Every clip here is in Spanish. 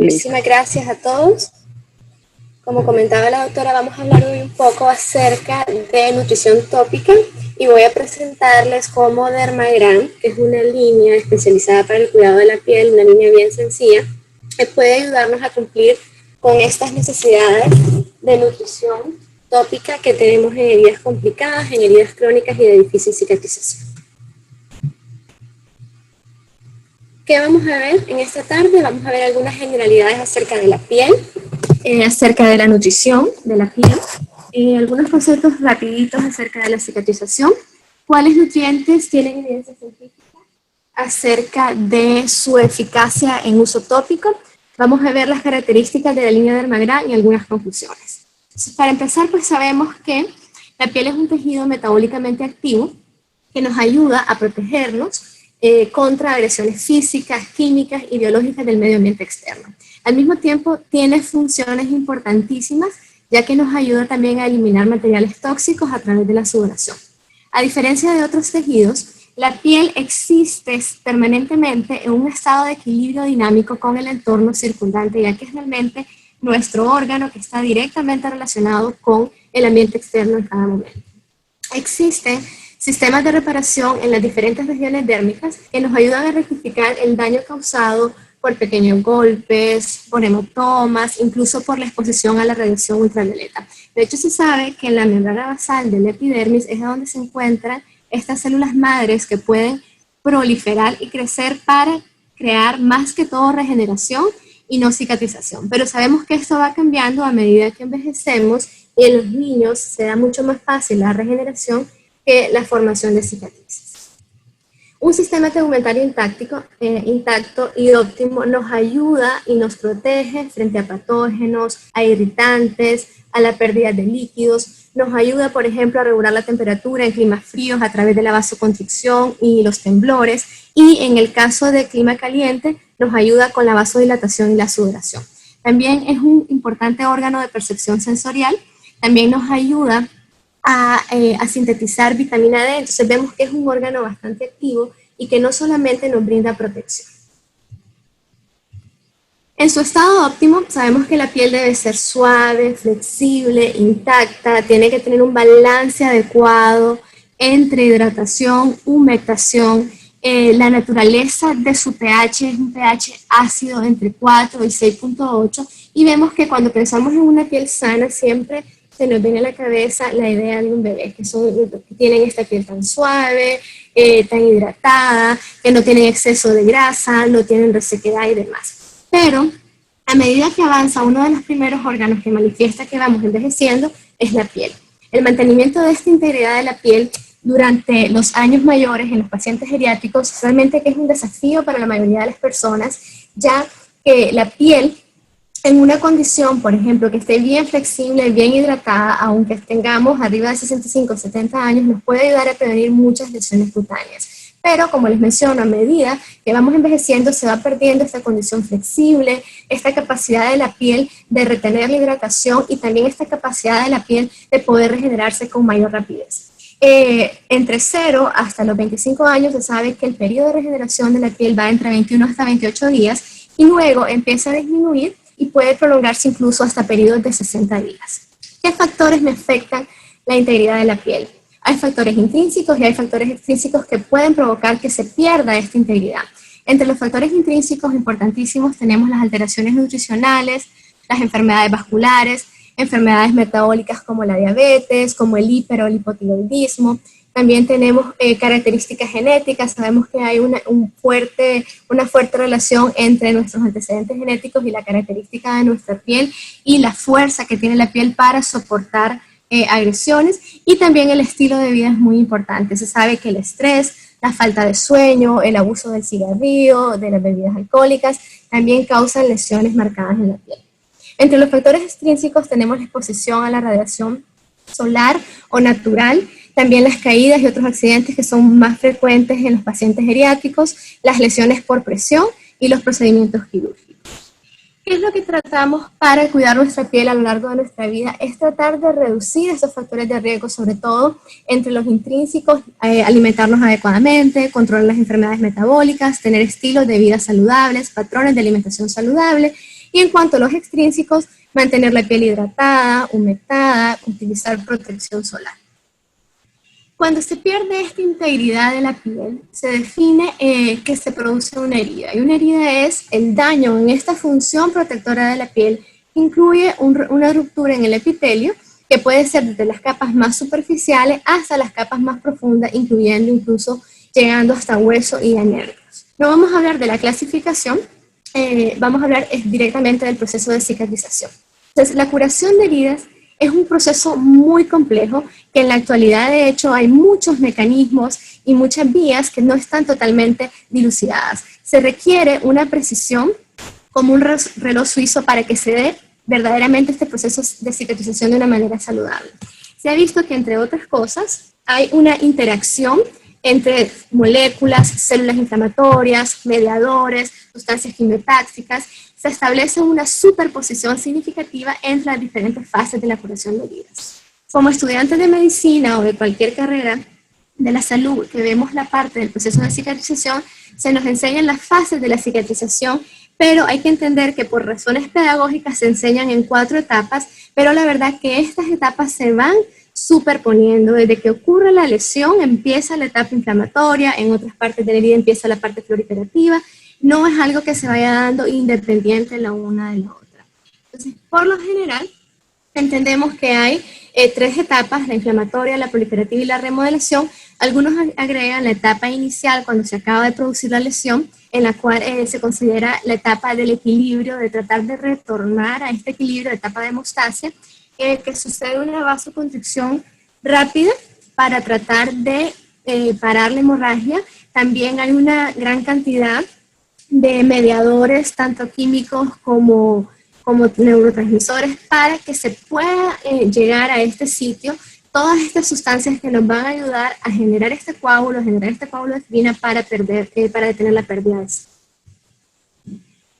Muchísimas gracias a todos. Como comentaba la doctora, vamos a hablar hoy un poco acerca de nutrición tópica y voy a presentarles cómo Dermagram, que es una línea especializada para el cuidado de la piel, una línea bien sencilla, que puede ayudarnos a cumplir con estas necesidades de nutrición tópica que tenemos en heridas complicadas, en heridas crónicas y de difícil cicatrización. ¿Qué vamos a ver en esta tarde? Vamos a ver algunas generalidades acerca de la piel, acerca de la nutrición de la piel, algunos conceptos rapiditos acerca de la cicatrización, cuáles nutrientes tienen evidencia científica acerca de su eficacia en uso tópico. Vamos a ver las características de la línea Dermagram y algunas conclusiones. Entonces, para empezar, pues sabemos que la piel es un tejido metabólicamente activo que nos ayuda a protegernos contra agresiones físicas, químicas y biológicas del medio ambiente externo. Al mismo tiempo, tiene funciones importantísimas, ya que nos ayuda también a eliminar materiales tóxicos a través de la sudoración. A diferencia de otros tejidos, la piel existe permanentemente en un estado de equilibrio dinámico con el entorno circundante, ya que es realmente nuestro órgano que está directamente relacionado con el ambiente externo en cada momento. Existen sistemas de reparación en las diferentes regiones dérmicas que nos ayudan a rectificar el daño causado por pequeños golpes, por hematomas, incluso por la exposición a la radiación ultravioleta. De hecho, se sabe que en la membrana basal del epidermis es donde se encuentran estas células madres que pueden proliferar y crecer para crear más que todo regeneración y no cicatrización. Pero sabemos que esto va cambiando a medida que envejecemos y en los niños se da mucho más fácil la regeneración que la formación de cicatrices. Un sistema tegumentario intacto y óptimo nos ayuda y nos protege frente a patógenos, a irritantes, a la pérdida de líquidos. Nos ayuda, por ejemplo, a regular la temperatura en climas fríos a través de la vasoconstricción y los temblores. Y en el caso de clima caliente, nos ayuda con la vasodilatación y la sudoración. También es un importante órgano de percepción sensorial. También nos ayuda a sintetizar vitamina D, entonces vemos que es un órgano bastante activo y que no solamente nos brinda protección. En su estado óptimo, sabemos que la piel debe ser suave, flexible, intacta, tiene que tener un balance adecuado entre hidratación, humectación. La naturaleza de su pH es un pH ácido entre 4 y 6.8 y vemos que cuando pensamos en una piel sana siempre se nos viene a la cabeza la idea de un bebé, que tienen esta piel tan suave, tan hidratada, que no tienen exceso de grasa, no tienen resequedad y demás. Pero a medida que avanza, uno de los primeros órganos que manifiesta que vamos envejeciendo es la piel. El mantenimiento de esta integridad de la piel durante los años mayores en los pacientes geriátricos realmente que es un desafío para la mayoría de las personas, ya que la piel en una condición, por ejemplo, que esté bien flexible, bien hidratada, aunque tengamos arriba de 65 o 70 años, nos puede ayudar a prevenir muchas lesiones cutáneas. Pero, como les menciono, a medida que vamos envejeciendo, se va perdiendo esta condición flexible, esta capacidad de la piel de retener la hidratación y también esta capacidad de la piel de poder regenerarse con mayor rapidez. Entre 0 hasta los 25 años se sabe que el periodo de regeneración de la piel va entre 21 hasta 28 días y luego empieza a disminuir y puede prolongarse incluso hasta periodos de 60 días. ¿Qué factores me afectan la integridad de la piel? Hay factores intrínsecos y hay factores extrínsecos que pueden provocar que se pierda esta integridad. Entre los factores intrínsecos importantísimos tenemos las alteraciones nutricionales, las enfermedades vasculares, enfermedades metabólicas como la diabetes, como el hiper o el hipotiroidismo. También tenemos características genéticas, sabemos que hay una fuerte relación entre nuestros antecedentes genéticos y la característica de nuestra piel y la fuerza que tiene la piel para soportar agresiones, y también el estilo de vida es muy importante. Se sabe que el estrés, la falta de sueño, el abuso del cigarrillo, de las bebidas alcohólicas, también causan lesiones marcadas en la piel. Entre los factores extrínsecos tenemos la exposición a la radiación solar o natural, también las caídas y otros accidentes que son más frecuentes en los pacientes geriátricos, las lesiones por presión y los procedimientos quirúrgicos. ¿Qué es lo que tratamos para cuidar nuestra piel a lo largo de nuestra vida? Es tratar de reducir esos factores de riesgo, sobre todo entre los intrínsecos, alimentarnos adecuadamente, controlar las enfermedades metabólicas, tener estilos de vida saludables, patrones de alimentación saludable Y en cuanto a los extrínsecos, mantener la piel hidratada, humectada, utilizar protección solar. Cuando se pierde esta integridad de la piel, se define que se produce una herida. Y una herida es el daño en esta función protectora de la piel, que incluye una ruptura en el epitelio, que puede ser desde las capas más superficiales hasta las capas más profundas, incluyendo incluso llegando hasta hueso y a nervios. No vamos a hablar de la clasificación, vamos a hablar directamente del proceso de cicatrización. Entonces, la curación de heridas es un proceso muy complejo que en la actualidad, de hecho, hay muchos mecanismos y muchas vías que no están totalmente dilucidadas. Se requiere una precisión como un reloj suizo para que se dé verdaderamente este proceso de cicatrización de una manera saludable. Se ha visto que, entre otras cosas, hay una interacción entre moléculas, células inflamatorias, mediadores, sustancias quimiotáxicas. Se establece una superposición significativa entre las diferentes fases de la curación de heridas. Como estudiantes de medicina o de cualquier carrera de la salud que vemos la parte del proceso de cicatrización, se nos enseñan las fases de la cicatrización, pero hay que entender que por razones pedagógicas se enseñan en 4 etapas, pero la verdad que estas etapas se van superponiendo. Desde que ocurre la lesión empieza la etapa inflamatoria, en otras partes de la herida empieza la parte proliferativa. No es algo que se vaya dando independiente la una de la otra. Entonces, por lo general, entendemos que hay 3 etapas: la inflamatoria, la proliferativa y la remodelación. Algunos agregan la etapa inicial, cuando se acaba de producir la lesión, en la cual se considera la etapa del equilibrio, de tratar de retornar a este equilibrio, la etapa de hemostasia, que sucede una vasoconstricción rápida para tratar de parar la hemorragia. También hay una gran cantidad de mediadores, tanto químicos como neurotransmisores, para que se pueda llegar a este sitio todas estas sustancias que nos van a ayudar a generar este coágulo de fibrina para detener la pérdida de sangre.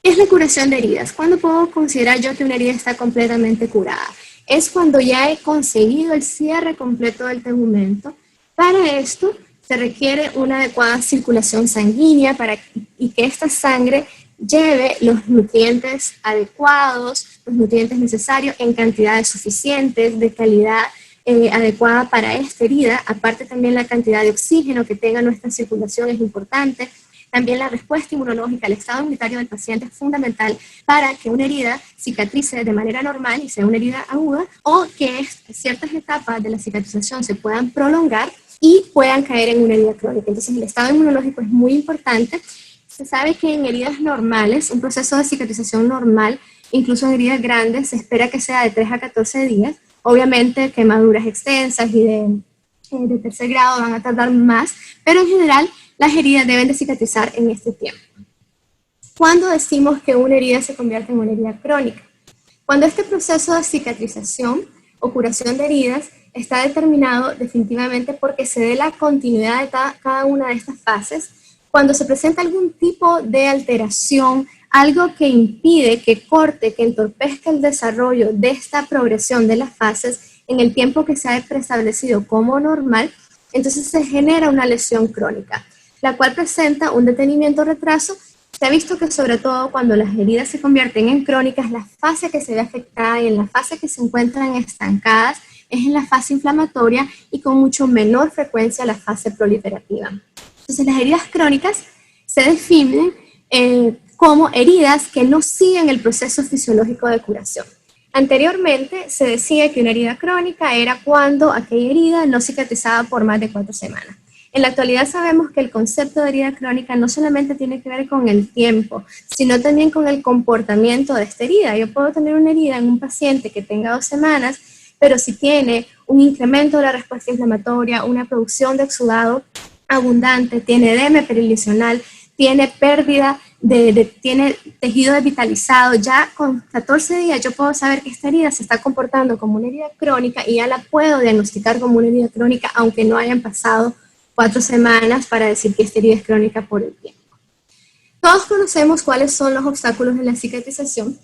¿Qué es la curación de heridas? ¿Cuándo puedo considerar yo que una herida está completamente curada? Es cuando ya he conseguido el cierre completo del tegumento. Para esto se requiere una adecuada circulación sanguínea y que esta sangre lleve los nutrientes adecuados, los nutrientes necesarios en cantidades suficientes, de calidad adecuada para esta herida. Aparte, también la cantidad de oxígeno que tenga nuestra circulación es importante. También la respuesta inmunológica, el estado inmunitario del paciente es fundamental para que una herida cicatrice de manera normal y sea una herida aguda, o que ciertas etapas de la cicatrización se puedan prolongar y puedan caer en una herida crónica. Entonces, el estado inmunológico es muy importante. Se sabe que en heridas normales, un proceso de cicatrización normal, incluso en heridas grandes, se espera que sea de 3 a 14 días. Obviamente, quemaduras extensas y de tercer grado van a tardar más, pero en general las heridas deben de cicatrizar en este tiempo. ¿Cuándo decimos que una herida se convierte en una herida crónica? Cuando este proceso de cicatrización o curación de heridas está determinado definitivamente porque se dé la continuidad de cada una de estas fases. Cuando se presenta algún tipo de alteración, algo que impide, que corte, que entorpezca el desarrollo de esta progresión de las fases en el tiempo que se ha preestablecido como normal, entonces se genera una lesión crónica, la cual presenta un detenimiento o retraso. Se ha visto que sobre todo cuando las heridas se convierten en crónicas, la fase que se ve afectada y en la fase que se encuentran estancadas es en la fase inflamatoria y con mucho menor frecuencia la fase proliferativa. Entonces, las heridas crónicas se definen como heridas que no siguen el proceso fisiológico de curación. Anteriormente se decía que una herida crónica era cuando aquella herida no cicatrizaba por más de 4 semanas. En la actualidad sabemos que el concepto de herida crónica no solamente tiene que ver con el tiempo, sino también con el comportamiento de esta herida. Yo puedo tener una herida en un paciente que tenga 2 semanas, pero si tiene un incremento de la respuesta inflamatoria, una producción de exudado abundante, tiene edema perilesional, tiene pérdida tiene tejido desvitalizado, ya con 14 días yo puedo saber que esta herida se está comportando como una herida crónica y ya la puedo diagnosticar como una herida crónica, aunque no hayan pasado 4 semanas para decir que esta herida es crónica por el tiempo. Todos conocemos cuáles son los obstáculos en la cicatrización.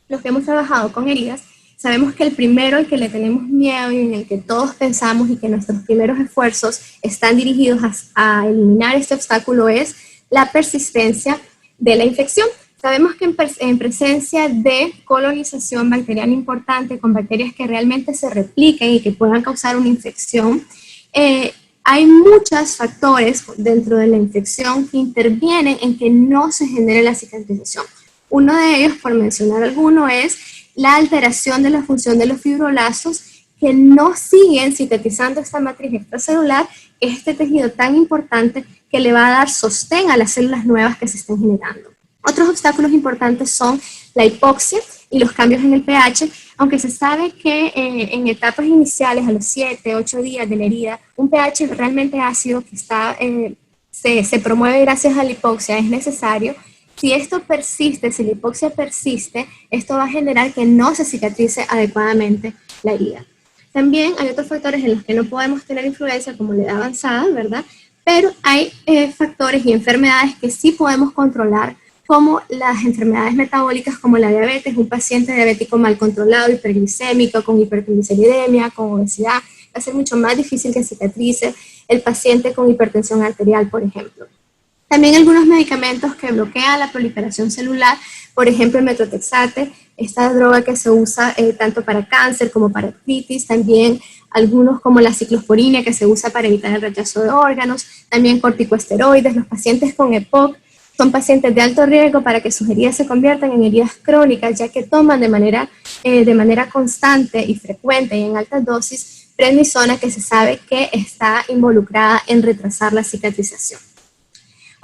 Los que hemos trabajado con heridas, sabemos que el primero al que le tenemos miedo y en el que todos pensamos y que nuestros primeros esfuerzos están dirigidos a eliminar este obstáculo es la persistencia de la infección. Sabemos que en presencia de colonización bacteriana importante, con bacterias que realmente se repliquen y que puedan causar una infección, hay muchos factores dentro de la infección que intervienen en que no se genere la cicatrización. Uno de ellos, por mencionar alguno, es la alteración de la función de los fibroblastos que no siguen cicatrizando esta matriz extracelular, que es este tejido tan importante que le va a dar sostén a las células nuevas que se estén generando. Otros obstáculos importantes son la hipoxia y los cambios en el pH, aunque se sabe que en etapas iniciales, a los 7, 8 días de la herida, un pH realmente ácido que se promueve gracias a la hipoxia es necesario. Si esto persiste, si la hipoxia persiste, esto va a generar que no se cicatrice adecuadamente la herida. También hay otros factores en los que no podemos tener influencia, como la edad avanzada, ¿verdad? Pero hay factores y enfermedades que sí podemos controlar, como las enfermedades metabólicas como la diabetes. Un paciente diabético mal controlado, hiperglicémico, con hipertrigliceridemia, con obesidad, va a ser mucho más difícil que cicatrice. El paciente con hipertensión arterial, por ejemplo. También algunos medicamentos que bloquean la proliferación celular, por ejemplo el metotrexate, esta droga que se usa tanto para cáncer como para artritis, también algunos como la ciclosporina que se usa para evitar el rechazo de órganos, también corticosteroides. Los pacientes con EPOC son pacientes de alto riesgo para que sus heridas se conviertan en heridas crónicas, ya que toman de manera constante y frecuente y en altas dosis prednisona, que se sabe que está involucrada en retrasar la cicatrización.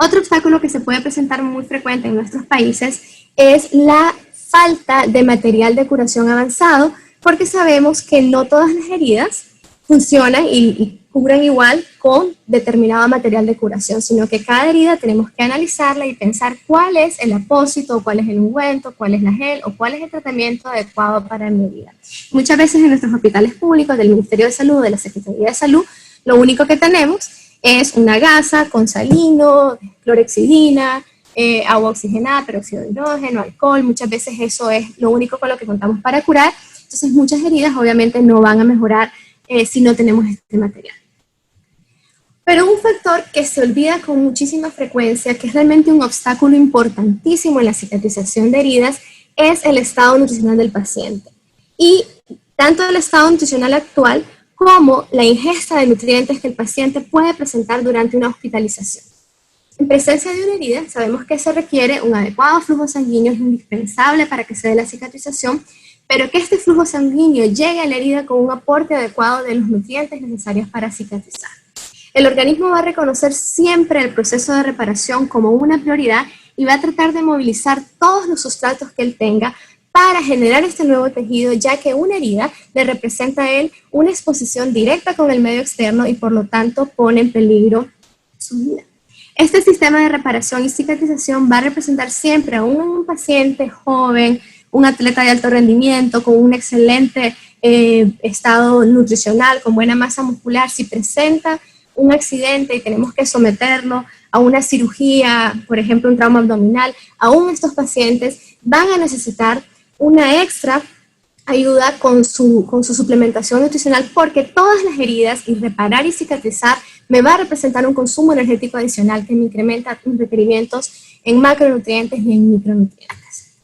Otro obstáculo que se puede presentar muy frecuente en nuestros países es la falta de material de curación avanzado, porque sabemos que no todas las heridas funcionan y cubren igual con determinado material de curación, sino que cada herida tenemos que analizarla y pensar cuál es el apósito, cuál es el ungüento, cuál es la gel o cuál es el tratamiento adecuado para mi herida. Muchas veces en nuestros hospitales públicos, del Ministerio de Salud, de la Secretaría de Salud, lo único que tenemos es una gasa con salino, clorhexidina, agua oxigenada, peróxido de hidrógeno, alcohol. Muchas veces eso es lo único con lo que contamos para curar. Entonces muchas heridas obviamente no van a mejorar si no tenemos este material. Pero un factor que se olvida con muchísima frecuencia, que es realmente un obstáculo importantísimo en la cicatrización de heridas, es el estado nutricional del paciente. Y tanto el estado nutricional actual como la ingesta de nutrientes que el paciente puede presentar durante una hospitalización. En presencia de una herida, sabemos que se requiere un adecuado flujo sanguíneo, es indispensable para que se dé la cicatrización, pero que este flujo sanguíneo llegue a la herida con un aporte adecuado de los nutrientes necesarios para cicatrizar. El organismo va a reconocer siempre el proceso de reparación como una prioridad y va a tratar de movilizar todos los sustratos que él tenga para generar este nuevo tejido, ya que una herida le representa a él una exposición directa con el medio externo y por lo tanto pone en peligro su vida. Este sistema de reparación y cicatrización va a representar siempre a un paciente joven, un atleta de alto rendimiento, con un excelente estado nutricional, con buena masa muscular. Si presenta un accidente y tenemos que someterlo a una cirugía, por ejemplo un trauma abdominal, aún estos pacientes van a necesitar una extra ayuda con su suplementación nutricional, porque todas las heridas y reparar y cicatrizar me va a representar un consumo energético adicional que me incrementa mis requerimientos en macronutrientes y en micronutrientes.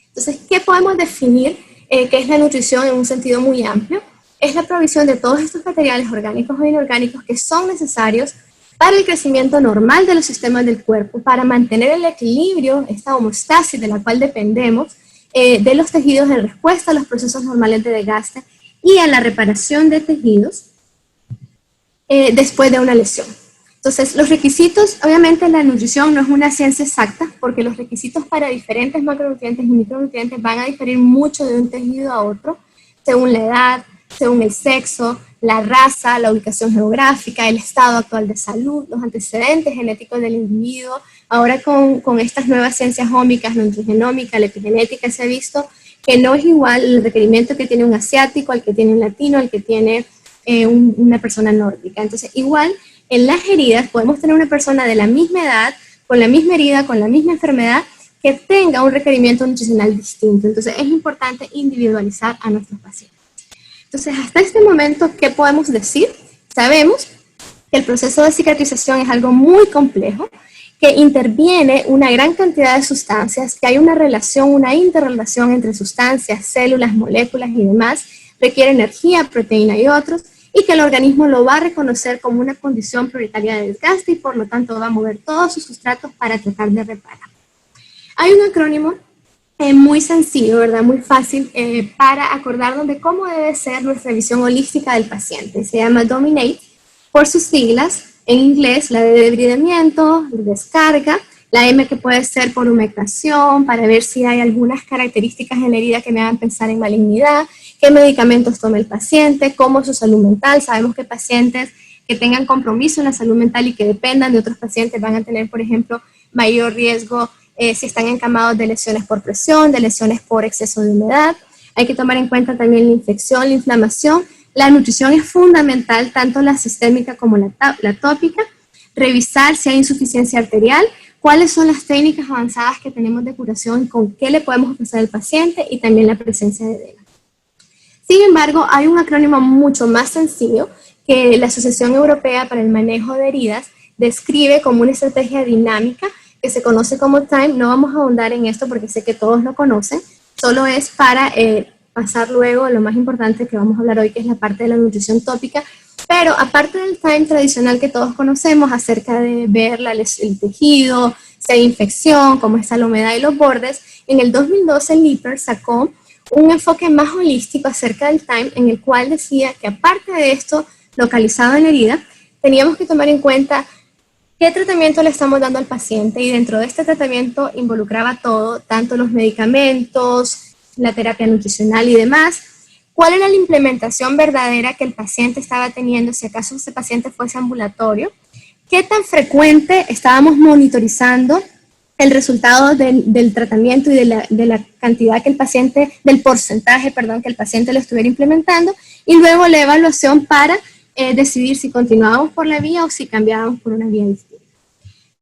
Entonces, ¿qué podemos definir que es la nutrición en un sentido muy amplio? Es la provisión de todos estos materiales orgánicos o inorgánicos que son necesarios para el crecimiento normal de los sistemas del cuerpo, para mantener el equilibrio, esta homeostasis de la cual dependemos, de los tejidos en respuesta a los procesos normales de desgaste y a la reparación de tejidos después de una lesión. Entonces, los requisitos, obviamente la nutrición no es una ciencia exacta, porque los requisitos para diferentes macronutrientes y micronutrientes van a diferir mucho de un tejido a otro, según la edad, según el sexo, la raza, la ubicación geográfica, el estado actual de salud, los antecedentes genéticos del individuo. Ahora con estas nuevas ciencias ómicas, la nutrigenómica, la epigenética, se ha visto que no es igual el requerimiento que tiene un asiático al que tiene un latino, al que tiene una persona nórdica. Entonces, igual en las heridas podemos tener una persona de la misma edad, con la misma herida, con la misma enfermedad, que tenga un requerimiento nutricional distinto. Entonces, es importante individualizar a nuestros pacientes. Entonces, hasta este momento, ¿qué podemos decir? Sabemos que el proceso de cicatrización es algo muy complejo que interviene una gran cantidad de sustancias, que hay una relación, una interrelación entre sustancias, células, moléculas y demás, requiere energía, proteína y otros, y que el organismo lo va a reconocer como una condición prioritaria de desgaste y por lo tanto va a mover todos sus sustratos para tratar de reparar. Hay un acrónimo muy sencillo, ¿verdad? Muy fácil para acordarnos de cómo debe ser nuestra visión holística del paciente. Se llama DOMINATE por sus siglas. En inglés, la D de debridamiento, descarga, la M que puede ser por humectación, para ver si hay algunas características en la herida que me hagan pensar en malignidad, qué medicamentos toma el paciente, cómo es su salud mental. Sabemos que pacientes que tengan compromiso en la salud mental y que dependan de otros pacientes van a tener, por ejemplo, mayor riesgo si están encamados de lesiones por presión, de lesiones por exceso de humedad. Hay que tomar en cuenta también la infección, la inflamación. La nutrición es fundamental, tanto la sistémica como la tópica. Revisar si hay insuficiencia arterial, cuáles son las técnicas avanzadas que tenemos de curación, con qué le podemos ofrecer al paciente y también la presencia de edema. Sin embargo, hay un acrónimo mucho más sencillo que la Asociación Europea para el Manejo de Heridas describe como una estrategia dinámica que se conoce como TIME. No vamos a ahondar en esto porque sé que todos lo conocen, solo es para pasar luego a lo más importante que vamos a hablar hoy, que es la parte de la nutrición tópica. Pero aparte del TIME tradicional que todos conocemos acerca de ver el tejido, si hay infección, cómo está la humedad y los bordes, en el 2012 Lipper sacó un enfoque más holístico acerca del TIME, en el cual decía que aparte de esto localizado en la herida, teníamos que tomar en cuenta qué tratamiento le estamos dando al paciente, y dentro de este tratamiento involucraba todo, tanto los medicamentos, la terapia nutricional y demás. ¿Cuál era la implementación verdadera que el paciente estaba teniendo, si acaso ese paciente fuese ambulatorio? ¿Qué tan frecuente estábamos monitorizando el resultado del tratamiento y de la cantidad que el paciente, del porcentaje, perdón, que el paciente lo estuviera implementando? Y luego la evaluación para decidir si continuábamos por la vía o si cambiábamos por una vía distinta.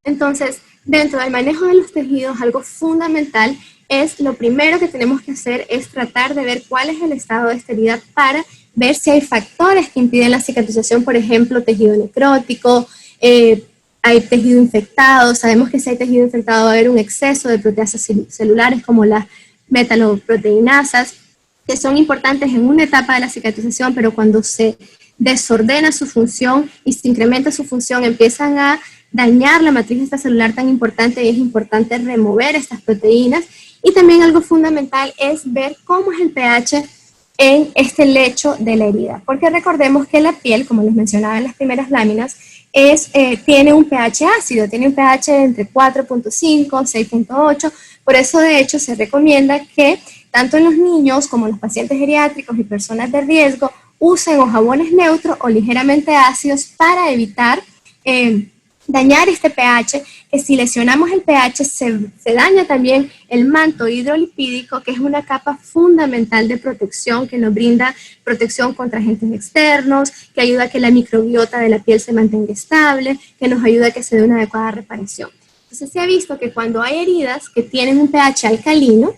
Entonces, dentro del manejo de los tejidos, algo fundamental es, lo primero que tenemos que hacer es tratar de ver cuál es el estado de esta herida para ver si hay factores que impiden la cicatrización, por ejemplo, tejido necrótico, hay tejido infectado. Sabemos que si hay tejido infectado va a haber un exceso de proteasas celulares como las metaloproteinasas, que son importantes en una etapa de la cicatrización, pero cuando se desordena su función y se incrementa su función, empiezan a dañar la matriz extracelular tan importante, y es importante remover estas proteínas. Y también algo fundamental es ver cómo es el pH en este lecho de la herida, porque recordemos que la piel, como les mencionaba en las primeras láminas, tiene un pH ácido, tiene un pH entre 4.5, 6.8, por eso de hecho se recomienda que tanto en los niños como en los pacientes geriátricos y personas de riesgo usen o jabones neutros o ligeramente ácidos para evitar dañar este pH, que si lesionamos el pH se daña también el manto hidrolipídico, que es una capa fundamental de protección, que nos brinda protección contra agentes externos, que ayuda a que la microbiota de la piel se mantenga estable, que nos ayuda a que se dé una adecuada reparación. Entonces se ha visto que cuando hay heridas que tienen un pH alcalino,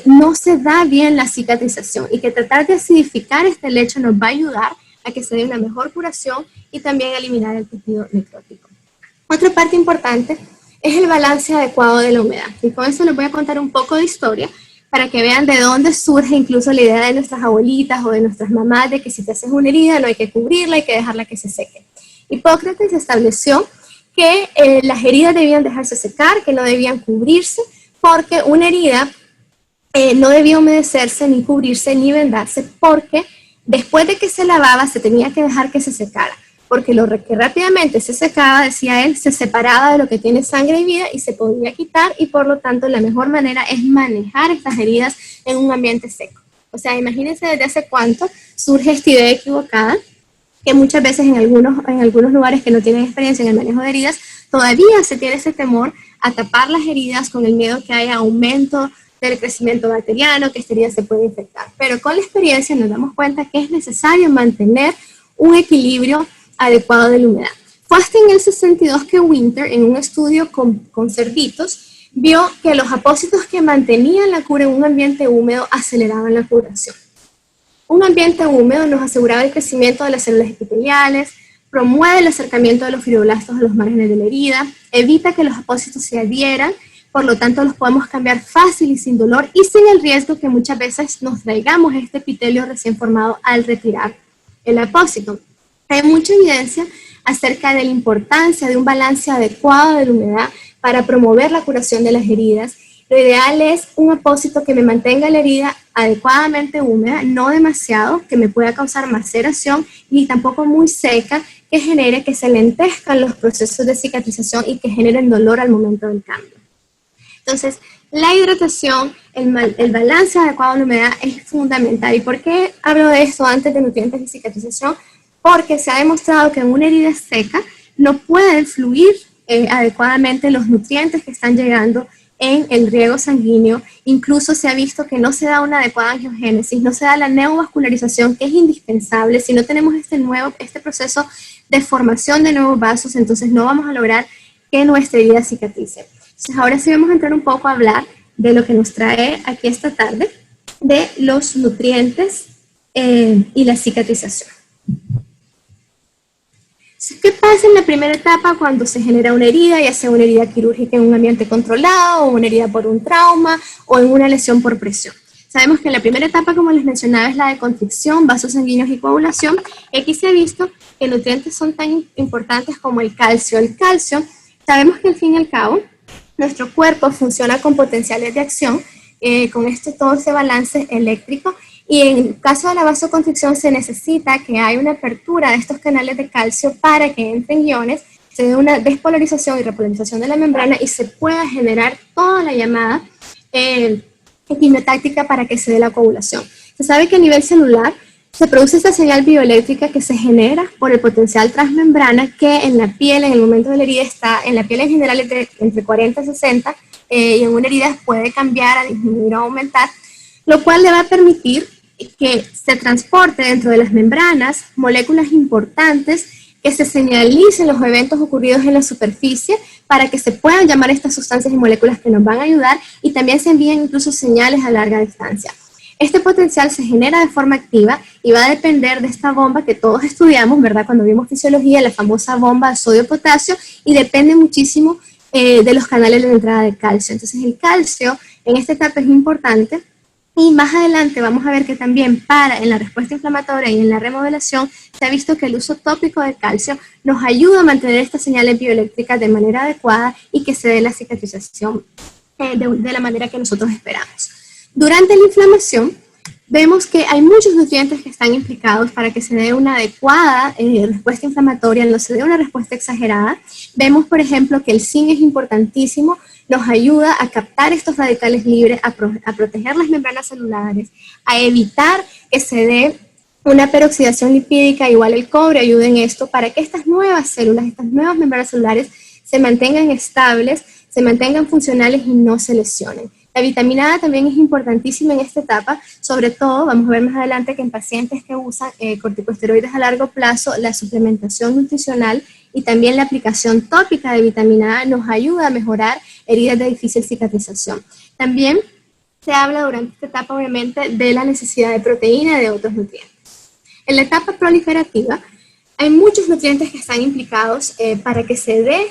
no se da bien la cicatrización, y que tratar de acidificar este lecho nos va a ayudar a que se dé una mejor curación y también a eliminar el tejido necrótico. Otra parte importante es el balance adecuado de la humedad, y con esto les voy a contar un poco de historia para que vean de dónde surge incluso la idea de nuestras abuelitas o de nuestras mamás de que si te haces una herida no hay que cubrirla, hay que dejarla que se seque. Hipócrates estableció que las heridas debían dejarse secar, que no debían cubrirse, porque una herida no debía humedecerse, ni cubrirse, ni vendarse, porque después de que se lavaba se tenía que dejar que se secara, porque lo que rápidamente se secaba, decía él, se separaba de lo que tiene sangre y vida y se podía quitar, y por lo tanto la mejor manera es manejar estas heridas en un ambiente seco. O sea, imagínense desde hace cuánto surge esta idea equivocada, que muchas veces en algunos lugares que no tienen experiencia en el manejo de heridas, todavía se tiene ese temor a tapar las heridas con el miedo que haya aumento del crecimiento bacteriano, que esta herida se puede infectar. Pero con la experiencia nos damos cuenta que es necesario mantener un equilibrio adecuado de la humedad. Fue hasta en el 62 que Winter, en un estudio con cerditos, vio que los apósitos que mantenían la cura en un ambiente húmedo aceleraban la curación. Un ambiente húmedo nos aseguraba el crecimiento de las células epiteliales, promueve el acercamiento de los fibroblastos a los márgenes de la herida, evita que los apósitos se adhieran, por lo tanto los podemos cambiar fácil y sin dolor y sin el riesgo que muchas veces nos traigamos este epitelio recién formado al retirar el apósito. Hay mucha evidencia acerca de la importancia de un balance adecuado de la humedad para promover la curación de las heridas. Lo ideal es un apósito que me mantenga la herida adecuadamente húmeda, no demasiado, que me pueda causar maceración, ni tampoco muy seca, que genere que se lentezcan los procesos de cicatrización y que generen dolor al momento del cambio. Entonces, la hidratación, el balance adecuado de la humedad es fundamental. ¿Y por qué hablo de esto antes de nutrientes y cicatrización? Porque se ha demostrado que en una herida seca no pueden fluir adecuadamente los nutrientes que están llegando en el riego sanguíneo. Incluso se ha visto que no se da una adecuada angiogénesis, no se da la neovascularización, que es indispensable. Si no tenemos este proceso de formación de nuevos vasos, entonces no vamos a lograr que nuestra herida cicatrice. Entonces ahora sí vamos a entrar un poco a hablar de lo que nos trae aquí esta tarde, de los nutrientes y la cicatrización. ¿Qué pasa en la primera etapa cuando se genera una herida, ya sea una herida quirúrgica en un ambiente controlado, o una herida por un trauma, o en una lesión por presión? Sabemos que la primera etapa, como les mencionaba, es la de constricción, vasos sanguíneos y coagulación. Aquí se ha visto que nutrientes son tan importantes como el calcio. El calcio, sabemos que al fin y al cabo, nuestro cuerpo funciona con potenciales de acción, con todo ese balance eléctrico, y en el caso de la vasoconstricción se necesita que haya una apertura de estos canales de calcio para que entren iones, se dé una despolarización y repolarización de la membrana y se pueda generar toda la llamada quimiotáctica para que se dé la coagulación. Se sabe que a nivel celular se produce esta señal bioeléctrica que se genera por el potencial transmembrana que en la piel, en el momento de la herida, está en la piel en general entre 40 y 60, y en una herida puede cambiar, a disminuir o aumentar, lo cual le va a permitir que se transporte dentro de las membranas moléculas importantes, que se señalicen los eventos ocurridos en la superficie para que se puedan llamar estas sustancias y moléculas que nos van a ayudar, y también se envían incluso señales a larga distancia. Este potencial se genera de forma activa y va a depender de esta bomba que todos estudiamos, ¿verdad? Cuando vimos fisiología, la famosa bomba de sodio-potasio, y depende muchísimo de los canales de entrada de calcio. Entonces el calcio en esta etapa es importante. Y más adelante vamos a ver que también en la respuesta inflamatoria y en la remodelación se ha visto que el uso tópico de calcio nos ayuda a mantener estas señales bioeléctricas de manera adecuada y que se dé la cicatrización de la manera que nosotros esperamos. Durante la inflamación vemos que hay muchos nutrientes que están implicados para que se dé una adecuada respuesta inflamatoria, no se dé una respuesta exagerada. Vemos, por ejemplo, que el zinc es importantísimo, nos ayuda a captar estos radicales libres, a proteger las membranas celulares, a evitar que se dé una peroxidación lipídica. Igual el cobre ayuda en esto para que estas nuevas células, estas nuevas membranas celulares se mantengan estables, se mantengan funcionales y no se lesionen. La vitamina A también es importantísima en esta etapa, sobre todo, vamos a ver más adelante que en pacientes que usan corticosteroides a largo plazo, la suplementación nutricional y también la aplicación tópica de vitamina A nos ayuda a mejorar heridas de difícil cicatrización. También se habla durante esta etapa, obviamente, de la necesidad de proteína y de otros nutrientes. En la etapa proliferativa, hay muchos nutrientes que están implicados para que se dé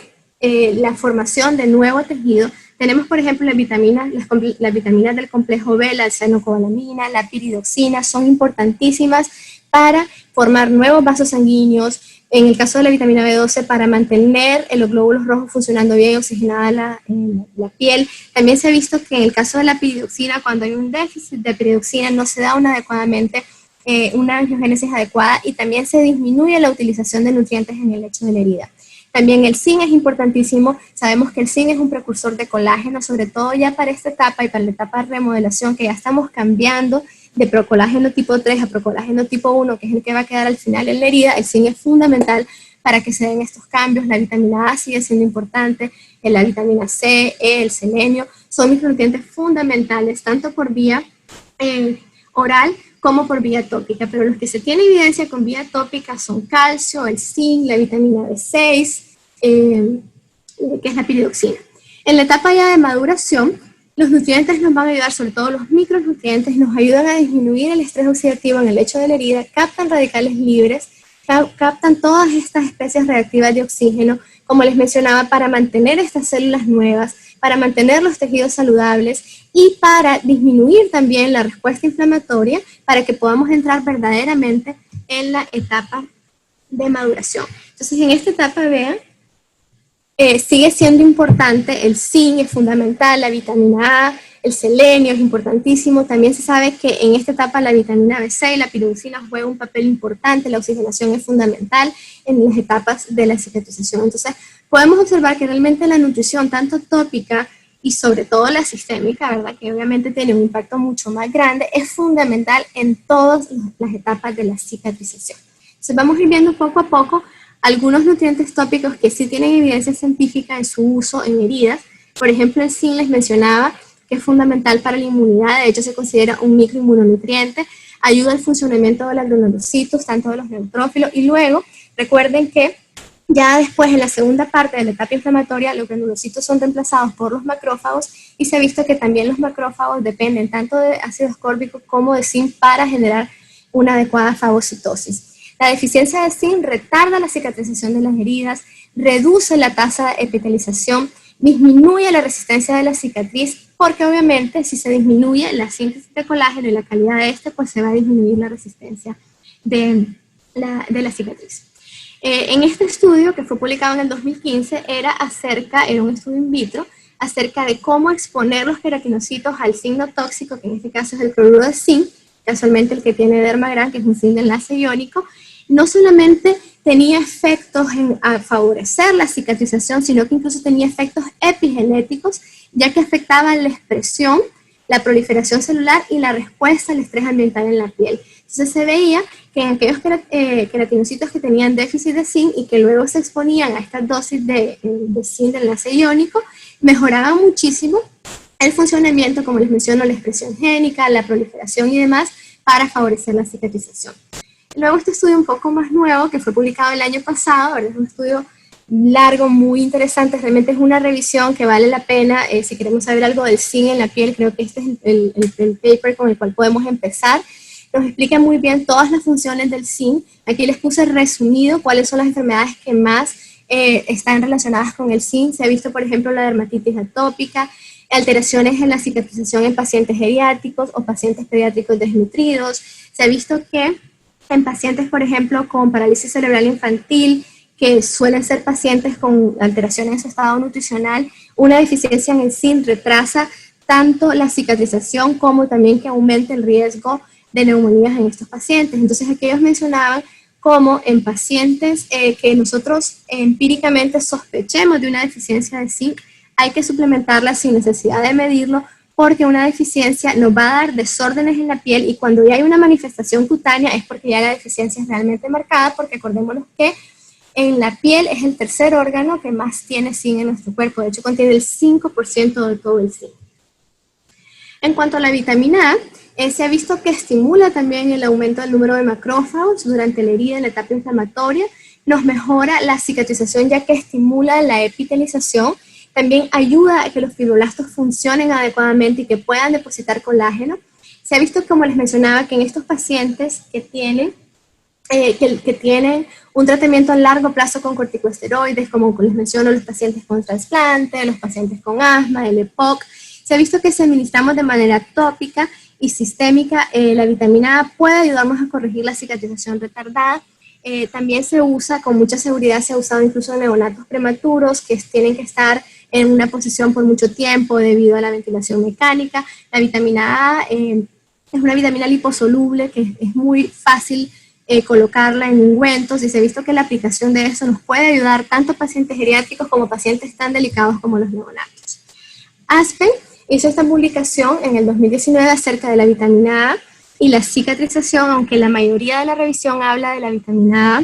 la formación de nuevo tejido. Tenemos, por ejemplo, las vitaminas del complejo B, la cianocobalamina, la piridoxina, son importantísimas para formar nuevos vasos sanguíneos. En el caso de la vitamina B12, para mantener los glóbulos rojos funcionando bien, oxigenada la piel. También se ha visto que en el caso de la piridoxina, cuando hay un déficit de piridoxina, no se da una angiogénesis adecuada, y también se disminuye la utilización de nutrientes en el lecho de la herida. También el zinc es importantísimo. Sabemos que el zinc es un precursor de colágeno, sobre todo ya para esta etapa y para la etapa de remodelación, que ya estamos cambiando de procolágeno tipo 3 a procolágeno tipo 1, que es el que va a quedar al final en la herida. El zinc es fundamental para que se den estos cambios. La vitamina A sigue siendo importante, la vitamina C, el selenio, son micronutrientes fundamentales, tanto por vía oral como por vía tópica, pero los que se tiene evidencia con vía tópica son calcio, el zinc, la vitamina B6, que es la piridoxina. En la etapa ya de maduración, los nutrientes nos van a ayudar, sobre todo los micronutrientes, nos ayudan a disminuir el estrés oxidativo en el lecho de la herida, captan radicales libres, captan todas estas especies reactivas de oxígeno, como les mencionaba, para mantener estas células nuevas, para mantener los tejidos saludables y para disminuir también la respuesta inflamatoria para que podamos entrar verdaderamente en la etapa de maduración. Entonces, en esta etapa, vean, sigue siendo importante el zinc, es fundamental, la vitamina A, el selenio es importantísimo. También se sabe que en esta etapa la vitamina B6 y la piroxina juegan un papel importante, la oxigenación es fundamental en las etapas de la cicatrización. Entonces, podemos observar que realmente la nutrición, tanto tópica y sobre todo la sistémica, ¿verdad?, que obviamente tiene un impacto mucho más grande, es fundamental en todas las etapas de la cicatrización. Entonces, vamos a ir viendo poco a poco algunos nutrientes tópicos que sí tienen evidencia científica en su uso en heridas. Por ejemplo, el zinc les mencionaba que es fundamental para la inmunidad, de hecho se considera un microinmunonutriente, ayuda al funcionamiento de los granulocitos, tanto de los neutrófilos, y luego recuerden que ya después en la segunda parte de la etapa inflamatoria los granulocitos son reemplazados por los macrófagos y se ha visto que también los macrófagos dependen tanto de ácido ascórbico como de zinc para generar una adecuada fagocitosis. La deficiencia de zinc retarda la cicatrización de las heridas, reduce la tasa de epitelización, disminuye la resistencia de la cicatriz, porque obviamente si se disminuye la síntesis de colágeno y la calidad de este, pues se va a disminuir la resistencia de la cicatriz. En este estudio que fue publicado en el 2015 era un estudio in vitro, acerca de cómo exponer los queratinocitos al zinc no tóxico, que en este caso es el cloruro de zinc, casualmente el que tiene Dermagram, que es un zinc de enlace iónico. No solamente tenía efectos en favorecer la cicatrización, sino que incluso tenía efectos epigenéticos, ya que afectaban la expresión, la proliferación celular y la respuesta al estrés ambiental en la piel. Entonces se veía que en aquellos queratinocitos que tenían déficit de zinc y que luego se exponían a estas dosis de zinc de enlace iónico, mejoraban muchísimo el funcionamiento, como les menciono, la expresión génica, la proliferación y demás, para favorecer la cicatrización. Luego este estudio un poco más nuevo, que fue publicado el año pasado, ¿verdad? Es un estudio largo, muy interesante, realmente es una revisión que vale la pena. Si queremos saber algo del zinc en la piel, creo que este es el paper con el cual podemos empezar. Nos explica muy bien todas las funciones del zinc. Aquí les puse resumido cuáles son las enfermedades que más están relacionadas con el zinc. Se ha visto, por ejemplo, la dermatitis atópica, alteraciones en la cicatrización en pacientes geriátricos o pacientes pediátricos desnutridos. Se ha visto que en pacientes, por ejemplo, con parálisis cerebral infantil, que suelen ser pacientes con alteraciones en su estado nutricional, una deficiencia en el zinc retrasa tanto la cicatrización como también que aumente el riesgo de neumonías en estos pacientes. Entonces, aquí ellos mencionaban como en pacientes que nosotros empíricamente sospechemos de una deficiencia de zinc, hay que suplementarla sin necesidad de medirlo, porque una deficiencia nos va a dar desórdenes en la piel y cuando ya hay una manifestación cutánea es porque ya la deficiencia es realmente marcada, porque acordémonos que en la piel es el tercer órgano que más tiene zinc en nuestro cuerpo, de hecho contiene el 5% de todo el zinc. En cuanto a la vitamina A, se ha visto que estimula también el aumento del número de macrófagos durante la herida en la etapa inflamatoria, nos mejora la cicatrización ya que estimula la epitelización, también ayuda a que los fibroblastos funcionen adecuadamente y que puedan depositar colágeno. Se ha visto, como les mencionaba, que en estos pacientes que tienen un tratamiento a largo plazo con corticosteroides, como les menciono, los pacientes con trasplante, los pacientes con asma, el EPOC, se ha visto que si administramos de manera tópica y sistémica, la vitamina A puede ayudarnos a corregir la cicatrización retardada. También se usa, con mucha seguridad, se ha usado incluso en neonatos prematuros que tienen que estar en una posición por mucho tiempo debido a la ventilación mecánica. La vitamina A es una vitamina liposoluble que es muy fácil colocarla en ungüentos y se ha visto que la aplicación de eso nos puede ayudar tanto a pacientes geriátricos como a pacientes tan delicados como los neonatos. Aspen hizo esta publicación en el 2019 acerca de la vitamina A y la cicatrización, aunque la mayoría de la revisión habla de la vitamina A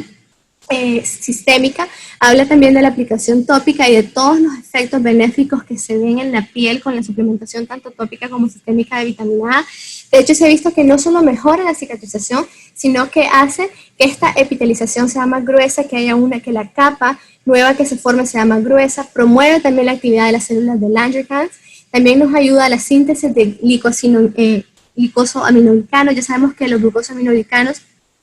sistémica, habla también de la aplicación tópica y de todos los efectos benéficos que se ven en la piel con la suplementación tanto tópica como sistémica de vitamina A. De hecho, se ha visto que no solo mejora la cicatrización, sino que hace que esta epitelización sea más gruesa, que la capa nueva que se forme sea más gruesa, promueve también la actividad de las células de Langerhans, también nos ayuda a la síntesis de glicosaminoglicanos. Ya sabemos que los glucosaminoglicanos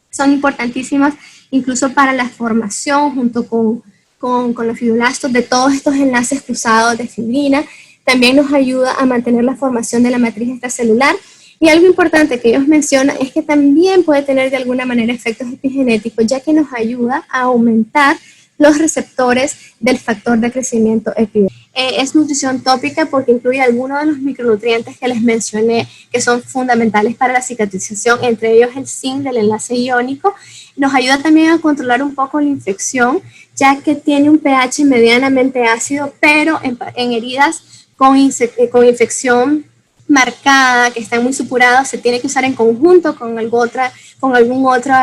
son importantísimas incluso para la formación junto con los fibroblastos de todos estos enlaces cruzados de fibrina. También nos ayuda a mantener la formación de la matriz extracelular. Y algo importante que ellos mencionan es que también puede tener de alguna manera efectos epigenéticos, ya que nos ayuda a aumentar los receptores del factor de crecimiento epidérmico. Es nutrición tópica porque incluye algunos de los micronutrientes que les mencioné que son fundamentales para la cicatrización, entre ellos el zinc del enlace iónico. Nos ayuda también a controlar un poco la infección, ya que tiene un pH medianamente ácido, pero en heridas con infección marcada, que están muy supurados, se tiene que usar en conjunto con algún otro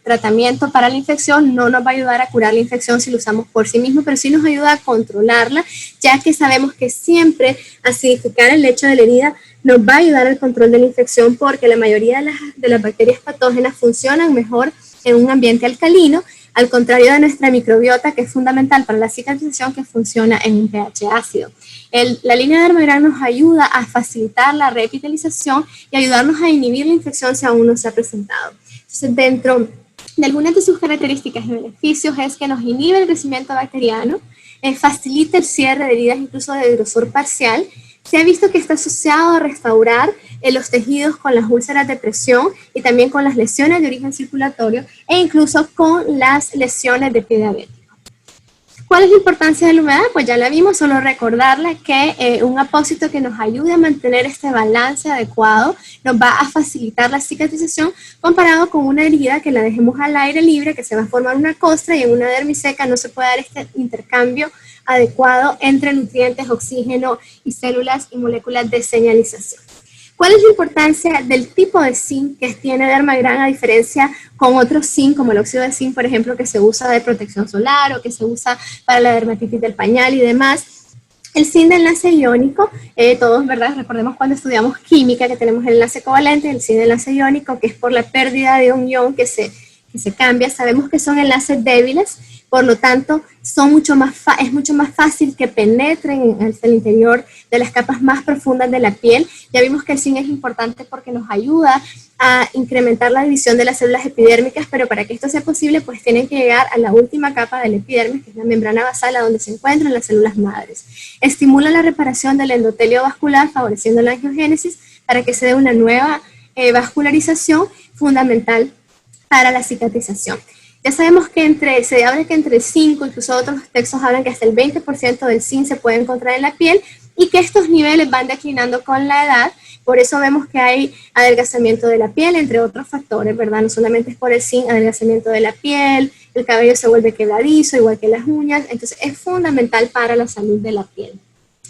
tratamiento para la infección. No nos va a ayudar a curar la infección si lo usamos por sí mismo, pero sí nos ayuda a controlarla, ya que sabemos que siempre acidificar el lecho de la herida nos va a ayudar al control de la infección, porque la mayoría de las bacterias patógenas funcionan mejor en un ambiente alcalino, al contrario de nuestra microbiota, que es fundamental para la cicatrización, que funciona en un pH ácido. La línea de Dermagram nos ayuda a facilitar la reepitelización y ayudarnos a inhibir la infección si aún no se ha presentado. Entonces, dentro de algunas de sus características y beneficios es que nos inhibe el crecimiento bacteriano, facilita el cierre de heridas incluso de grosor parcial. Se ha visto que está asociado a restaurar los tejidos con las úlceras de presión y también con las lesiones de origen circulatorio e incluso con las lesiones de pie diabético. ¿Cuál es la importancia de la humedad? Pues ya la vimos, solo recordarle que un apósito que nos ayude a mantener este balance adecuado nos va a facilitar la cicatrización comparado con una herida que la dejemos al aire libre, que se va a formar una costra, y en una dermis seca no se puede dar este intercambio adecuado entre nutrientes, oxígeno y células y moléculas de señalización. ¿Cuál es la importancia del tipo de zinc que tiene Dermagram a diferencia con otros zinc, como el óxido de zinc, por ejemplo, que se usa de protección solar o que se usa para la dermatitis del pañal y demás? El zinc de enlace iónico, todos, ¿verdad? Recordemos cuando estudiamos química que tenemos el enlace covalente, el zinc de enlace iónico, que es por la pérdida de un ion que se cambia. Sabemos que son enlaces débiles, por lo tanto, es mucho más fácil que penetren hasta el interior de las capas más profundas de la piel. Ya vimos que el zinc es importante porque nos ayuda a incrementar la división de las células epidérmicas, pero para que esto sea posible, pues tienen que llegar a la última capa del epidermis, que es la membrana basal, a donde se encuentran las células madres. Estimula la reparación del endotelio vascular, favoreciendo la angiogénesis para que se dé una nueva vascularización fundamental para la cicatrización. Ya sabemos que se habla que entre el 5, incluso otros textos hablan que hasta el 20% del zinc se puede encontrar en la piel y que estos niveles van declinando con la edad. Por eso vemos que hay adelgazamiento de la piel, entre otros factores, ¿verdad? No solamente es por el zinc, adelgazamiento de la piel, el cabello se vuelve quebradizo, igual que las uñas. Entonces es fundamental para la salud de la piel.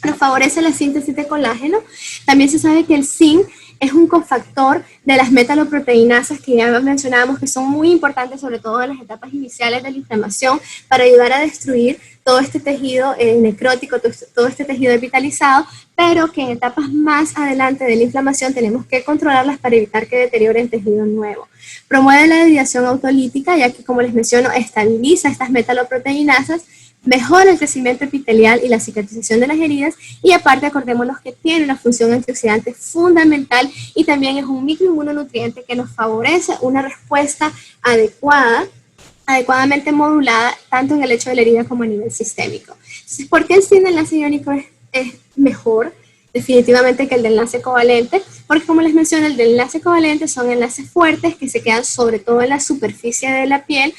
Nos favorece la síntesis de colágeno. También se sabe que el zinc es un cofactor de las metaloproteinasas que ya mencionábamos, que son muy importantes, sobre todo en las etapas iniciales de la inflamación, para ayudar a destruir todo este tejido necrótico, todo este tejido epitalizado, pero que en etapas más adelante de la inflamación tenemos que controlarlas para evitar que deterioren tejido nuevo. Promueve la degradación autolítica, ya que, como les menciono, estabiliza estas metaloproteinasas, mejora el crecimiento epitelial y la cicatrización de las heridas, y aparte acordémonos que tiene una función antioxidante fundamental y también es un microinmunonutriente que nos favorece una respuesta adecuadamente modulada tanto en el lecho de la herida como a nivel sistémico. Entonces, ¿por qué el zinc de enlace iónico es mejor definitivamente que el de enlace covalente? Porque, como les mencioné, el de enlace covalente son enlaces fuertes que se quedan sobre todo en la superficie de la piel.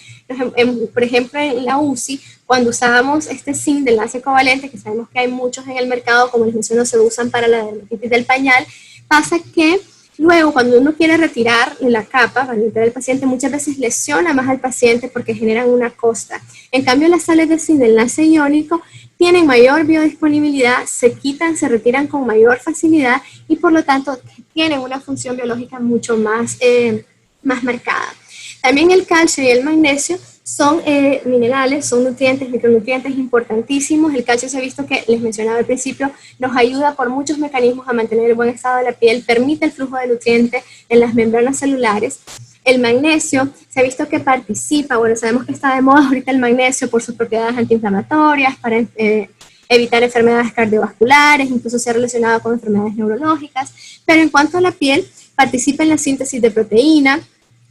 Por ejemplo, en la UCI, cuando usábamos este zinc de enlace covalente, que sabemos que hay muchos en el mercado, como les menciono, se usan para la dermatitis del pañal, pasa que luego, cuando uno quiere retirar la capa para limpiar al paciente, muchas veces lesiona más al paciente porque generan una costra. En cambio, las sales de zinc de enlace iónico tienen mayor biodisponibilidad, se quitan, se retiran con mayor facilidad y por lo tanto tienen una función biológica mucho más marcada. También el calcio y el magnesio son minerales, son nutrientes, micronutrientes importantísimos. El calcio se ha visto que, les mencionaba al principio, nos ayuda por muchos mecanismos a mantener el buen estado de la piel, permite el flujo de nutrientes en las membranas celulares. El magnesio se ha visto que participa, bueno, sabemos que está de moda ahorita el magnesio por sus propiedades antiinflamatorias, para evitar enfermedades cardiovasculares, incluso se ha relacionado con enfermedades neurológicas, pero en cuanto a la piel, participa en la síntesis de proteína,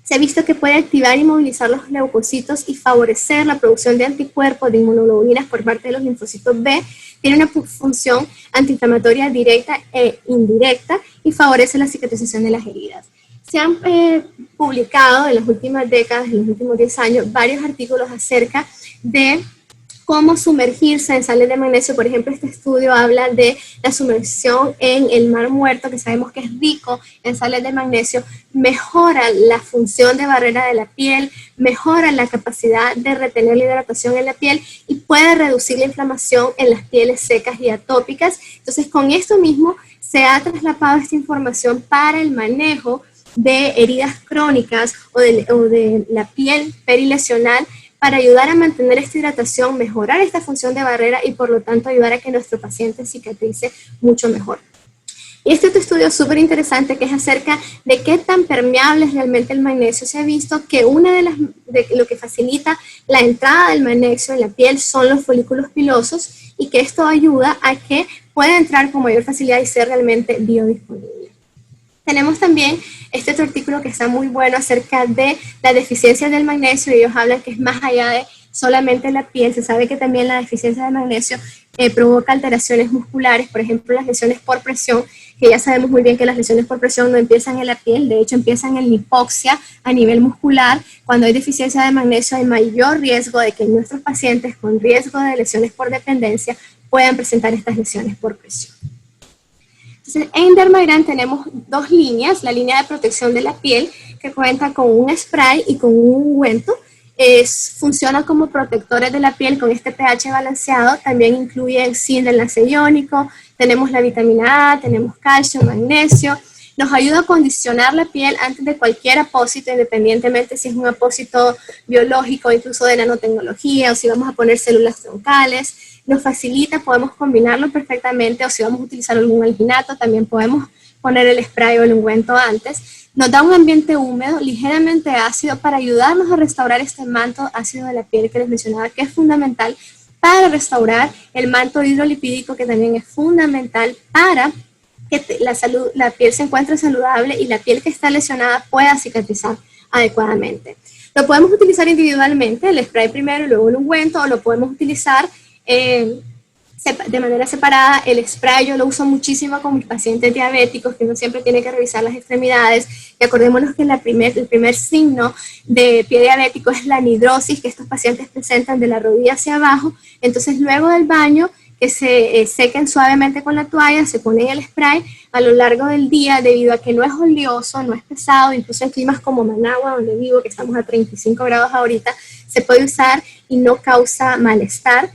Se ha visto que puede activar y movilizar los leucocitos y favorecer la producción de anticuerpos, de inmunoglobulinas por parte de los linfocitos B. Tiene una función antiinflamatoria directa e indirecta y favorece la cicatrización de las heridas. Se han publicado en las últimas décadas, en los últimos 10 años, varios artículos acerca de cómo sumergirse en sales de magnesio. Por ejemplo, este estudio habla de la sumersión en el mar muerto, que sabemos que es rico en sales de magnesio, mejora la función de barrera de la piel, mejora la capacidad de retener la hidratación en la piel y puede reducir la inflamación en las pieles secas y atópicas. Entonces, con esto mismo se ha trasladado esta información para el manejo de heridas crónicas o de la piel perilesional, para ayudar a mantener esta hidratación, mejorar esta función de barrera y por lo tanto ayudar a que nuestro paciente cicatrice mucho mejor. Y este otro estudio súper interesante que es acerca de qué tan permeable es realmente el magnesio. Se ha visto que de lo que facilita la entrada del magnesio en la piel son los folículos pilosos y que esto ayuda a que pueda entrar con mayor facilidad y ser realmente biodisponible. Tenemos también este otro artículo que está muy bueno acerca de la deficiencia del magnesio. Ellos hablan que es más allá de solamente la piel. Se sabe que también la deficiencia de magnesio provoca alteraciones musculares, por ejemplo, las lesiones por presión, que ya sabemos muy bien que las lesiones por presión no empiezan en la piel, de hecho empiezan en la hipoxia a nivel muscular. Cuando hay deficiencia de magnesio hay mayor riesgo de que nuestros pacientes con riesgo de lesiones por dependencia puedan presentar estas lesiones por presión. Entonces, en Dermagram tenemos dos líneas, la línea de protección de la piel, que cuenta con un spray y con un ungüento. Funciona como protectores de la piel con este pH balanceado. También incluye zinc, enlace iónico, tenemos la vitamina A, tenemos calcio, magnesio. Nos ayuda a acondicionar la piel antes de cualquier apósito, independientemente si es un apósito biológico, incluso de nanotecnología, o si vamos a poner células troncales. Nos facilita, podemos combinarlo perfectamente, o si vamos a utilizar algún alginato, también podemos poner el spray o el ungüento antes. Nos da un ambiente húmedo, ligeramente ácido, para ayudarnos a restaurar este manto ácido de la piel que les mencionaba, que es fundamental para restaurar el manto hidrolipídico, que también es fundamental para que la piel se encuentre saludable y la piel que está lesionada pueda cicatrizar adecuadamente. Lo podemos utilizar individualmente, el spray primero y luego el ungüento, o lo podemos utilizar de manera separada. El spray yo lo uso muchísimo con mis pacientes diabéticos, que uno siempre tiene que revisar las extremidades. Y acordémonos que el primer signo de pie diabético es la anhidrosis, que estos pacientes presentan de la rodilla hacia abajo. Entonces, luego del baño, que se sequen suavemente con la toalla, se ponen el spray a lo largo del día, debido a que no es oleoso, no es pesado. Incluso en climas como Managua, donde vivo, que estamos a 35 grados ahorita, se puede usar y no causa malestar.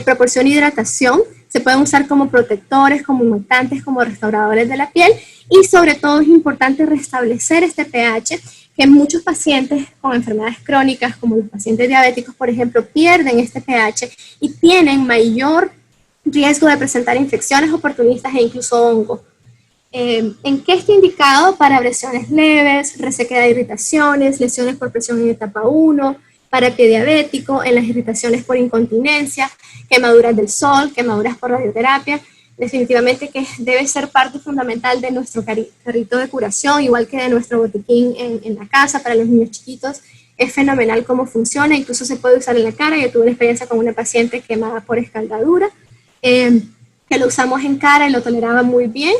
Proporciona hidratación, se pueden usar como protectores, como humectantes, como restauradores de la piel, y sobre todo es importante restablecer este pH, que muchos pacientes con enfermedades crónicas, como los pacientes diabéticos, por ejemplo, pierden este pH y tienen mayor riesgo de presentar infecciones oportunistas e incluso hongos. ¿En qué está indicado? Para abrasiones leves, resequedad de irritaciones, lesiones por presión en etapa 1, para pie diabético, en las irritaciones por incontinencia, quemaduras del sol, quemaduras por radioterapia. Definitivamente que debe ser parte fundamental de nuestro carrito de curación, igual que de nuestro botiquín en la casa para los niños chiquitos. Es fenomenal cómo funciona, incluso se puede usar en la cara. Yo tuve una experiencia con una paciente quemada por escaldadura, que lo usamos en cara y lo toleraba muy bien.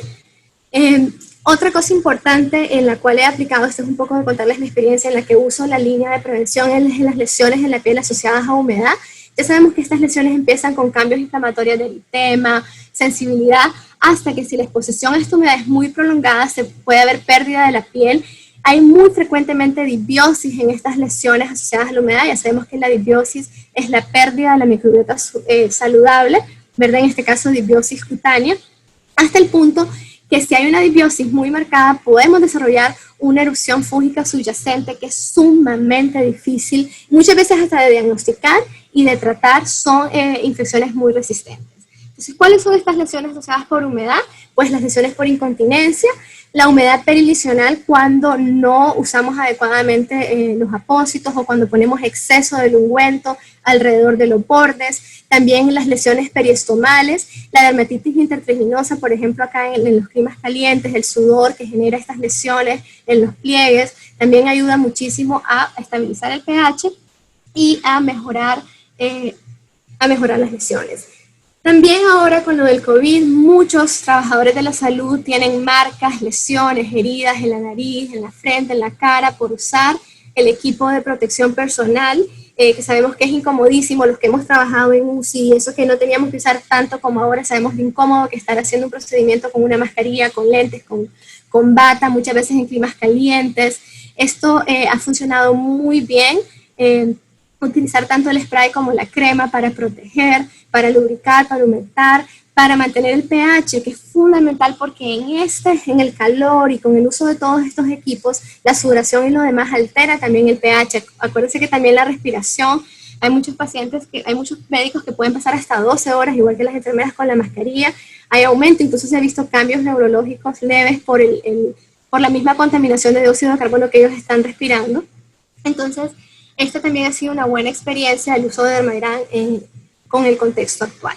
Otra cosa importante en la cual he aplicado, esto es un poco de contarles mi experiencia en la que uso la línea de prevención en las lesiones en la piel asociadas a humedad. Ya sabemos que estas lesiones empiezan con cambios inflamatorios de eritema, sensibilidad, hasta que si la exposición a esta humedad es muy prolongada, se puede haber pérdida de la piel. Hay muy frecuentemente disbiosis en estas lesiones asociadas a la humedad. Ya sabemos que la disbiosis es la pérdida de la microbiota saludable, ¿verdad? En este caso, disbiosis cutánea, hasta el punto que si hay una disbiosis muy marcada, podemos desarrollar una erupción fúngica subyacente que es sumamente difícil, muchas veces hasta de diagnosticar y de tratar. Son infecciones muy resistentes. Entonces, ¿cuáles son estas lesiones asociadas por humedad? Pues las lesiones por incontinencia, La humedad perilesional cuando no usamos adecuadamente los apósitos o cuando ponemos exceso del ungüento alrededor de los bordes. También las lesiones periestomales, la dermatitis intertriginosa, por ejemplo, acá en los climas calientes, el sudor que genera estas lesiones en los pliegues, también ayuda muchísimo a estabilizar el pH y a mejorar las lesiones. También ahora con lo del COVID, muchos trabajadores de la salud tienen marcas, lesiones, heridas en la nariz, en la frente, en la cara, por usar el equipo de protección personal, que sabemos que es incomodísimo, los que hemos trabajado en UCI, eso que no teníamos que usar tanto como ahora, sabemos de incómodo que estar haciendo un procedimiento con una mascarilla, con lentes, con bata, muchas veces en climas calientes. Esto ha funcionado muy bien, utilizar tanto el spray como la crema para proteger, para lubricar, para humectar, para mantener el pH, que es fundamental porque en el calor y con el uso de todos estos equipos, la sudoración y lo demás altera también el pH. Acuérdense que también la respiración, hay muchos médicos que pueden pasar hasta 12 horas, igual que las enfermeras con la mascarilla, hay aumento, incluso se han visto cambios neurológicos leves por la misma contaminación de dióxido de carbono que ellos están respirando. Entonces, esta también ha sido una buena experiencia el uso de Dermagram con el contexto actual.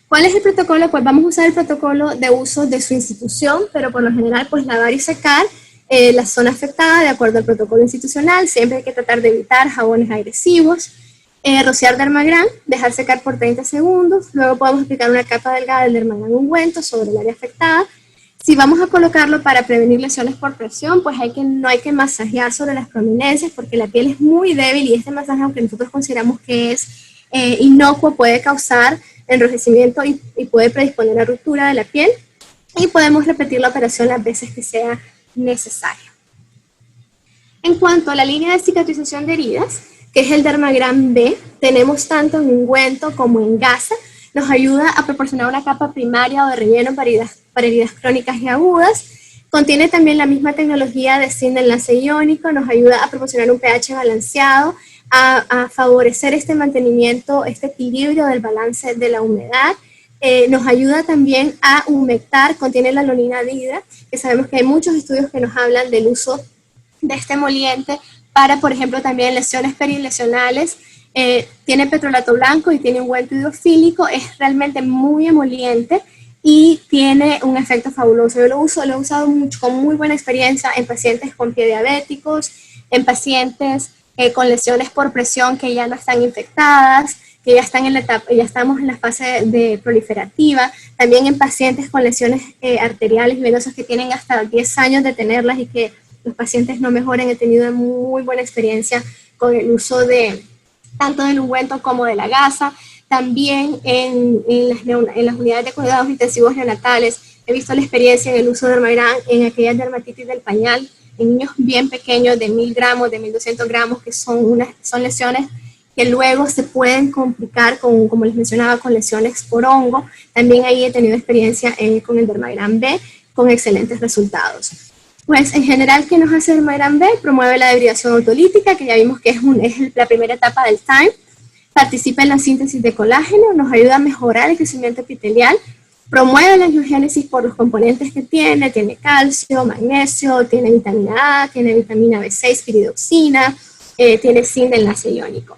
¿Cuál es el protocolo? Pues vamos a usar el protocolo de uso de su institución, pero por lo general pues lavar y secar la zona afectada de acuerdo al protocolo institucional. Siempre hay que tratar de evitar jabones agresivos. Rociar Dermagram, dejar secar por 30 segundos. Luego podemos aplicar una capa delgada del Dermagram ungüento sobre el área afectada. Si vamos a colocarlo para prevenir lesiones por presión, pues no hay que masajear sobre las prominencias porque la piel es muy débil y este masaje, aunque nosotros consideramos que es inocuo, puede causar enrojecimiento y puede predisponer a ruptura de la piel, y podemos repetir la operación las veces que sea necesario. En cuanto a la línea de cicatrización de heridas, que es el Dermagram B, tenemos tanto en ungüento como en gasa. Nos ayuda a proporcionar una capa primaria o de relleno para heridas crónicas y agudas. Contiene también la misma tecnología de zinc de enlace iónico, nos ayuda a proporcionar un pH balanceado, a favorecer este mantenimiento, este equilibrio del balance de la humedad. Nos ayuda también a humectar, contiene la lonidina, que sabemos que hay muchos estudios que nos hablan del uso de este emoliente para, por ejemplo, también lesiones perilesionales. Tiene petrolato blanco y tiene ungüento hidrofílico, es realmente muy emoliente y tiene un efecto fabuloso. Yo lo he usado mucho, con muy buena experiencia en pacientes con pie diabéticos, en pacientes con lesiones por presión que ya no están infectadas, que ya estamos en la fase de proliferativa, también en pacientes con lesiones arteriales y venosas que tienen hasta 10 años de tenerlas y que los pacientes no mejoran. He tenido muy buena experiencia con el uso tanto del ungüento como de la gasa. También en las unidades de cuidados intensivos neonatales he visto la experiencia en el uso de Dermagram en aquellas dermatitis del pañal, en niños bien pequeños de 1000 gramos, de 1200 gramos, que son lesiones que luego se pueden complicar, como les mencionaba, con lesiones por hongo. También ahí he tenido experiencia con el Dermagram B, con excelentes resultados. Pues en general, ¿qué nos hace Dermagram B? Promueve la debridación autolítica, que ya vimos que es la primera etapa del TIME. Participa en la síntesis de colágeno, nos ayuda a mejorar el crecimiento epitelial, promueve la angiogénesis por los componentes que tiene calcio, magnesio, tiene vitamina A, tiene vitamina B6, piridoxina, tiene zinc de enlace iónico.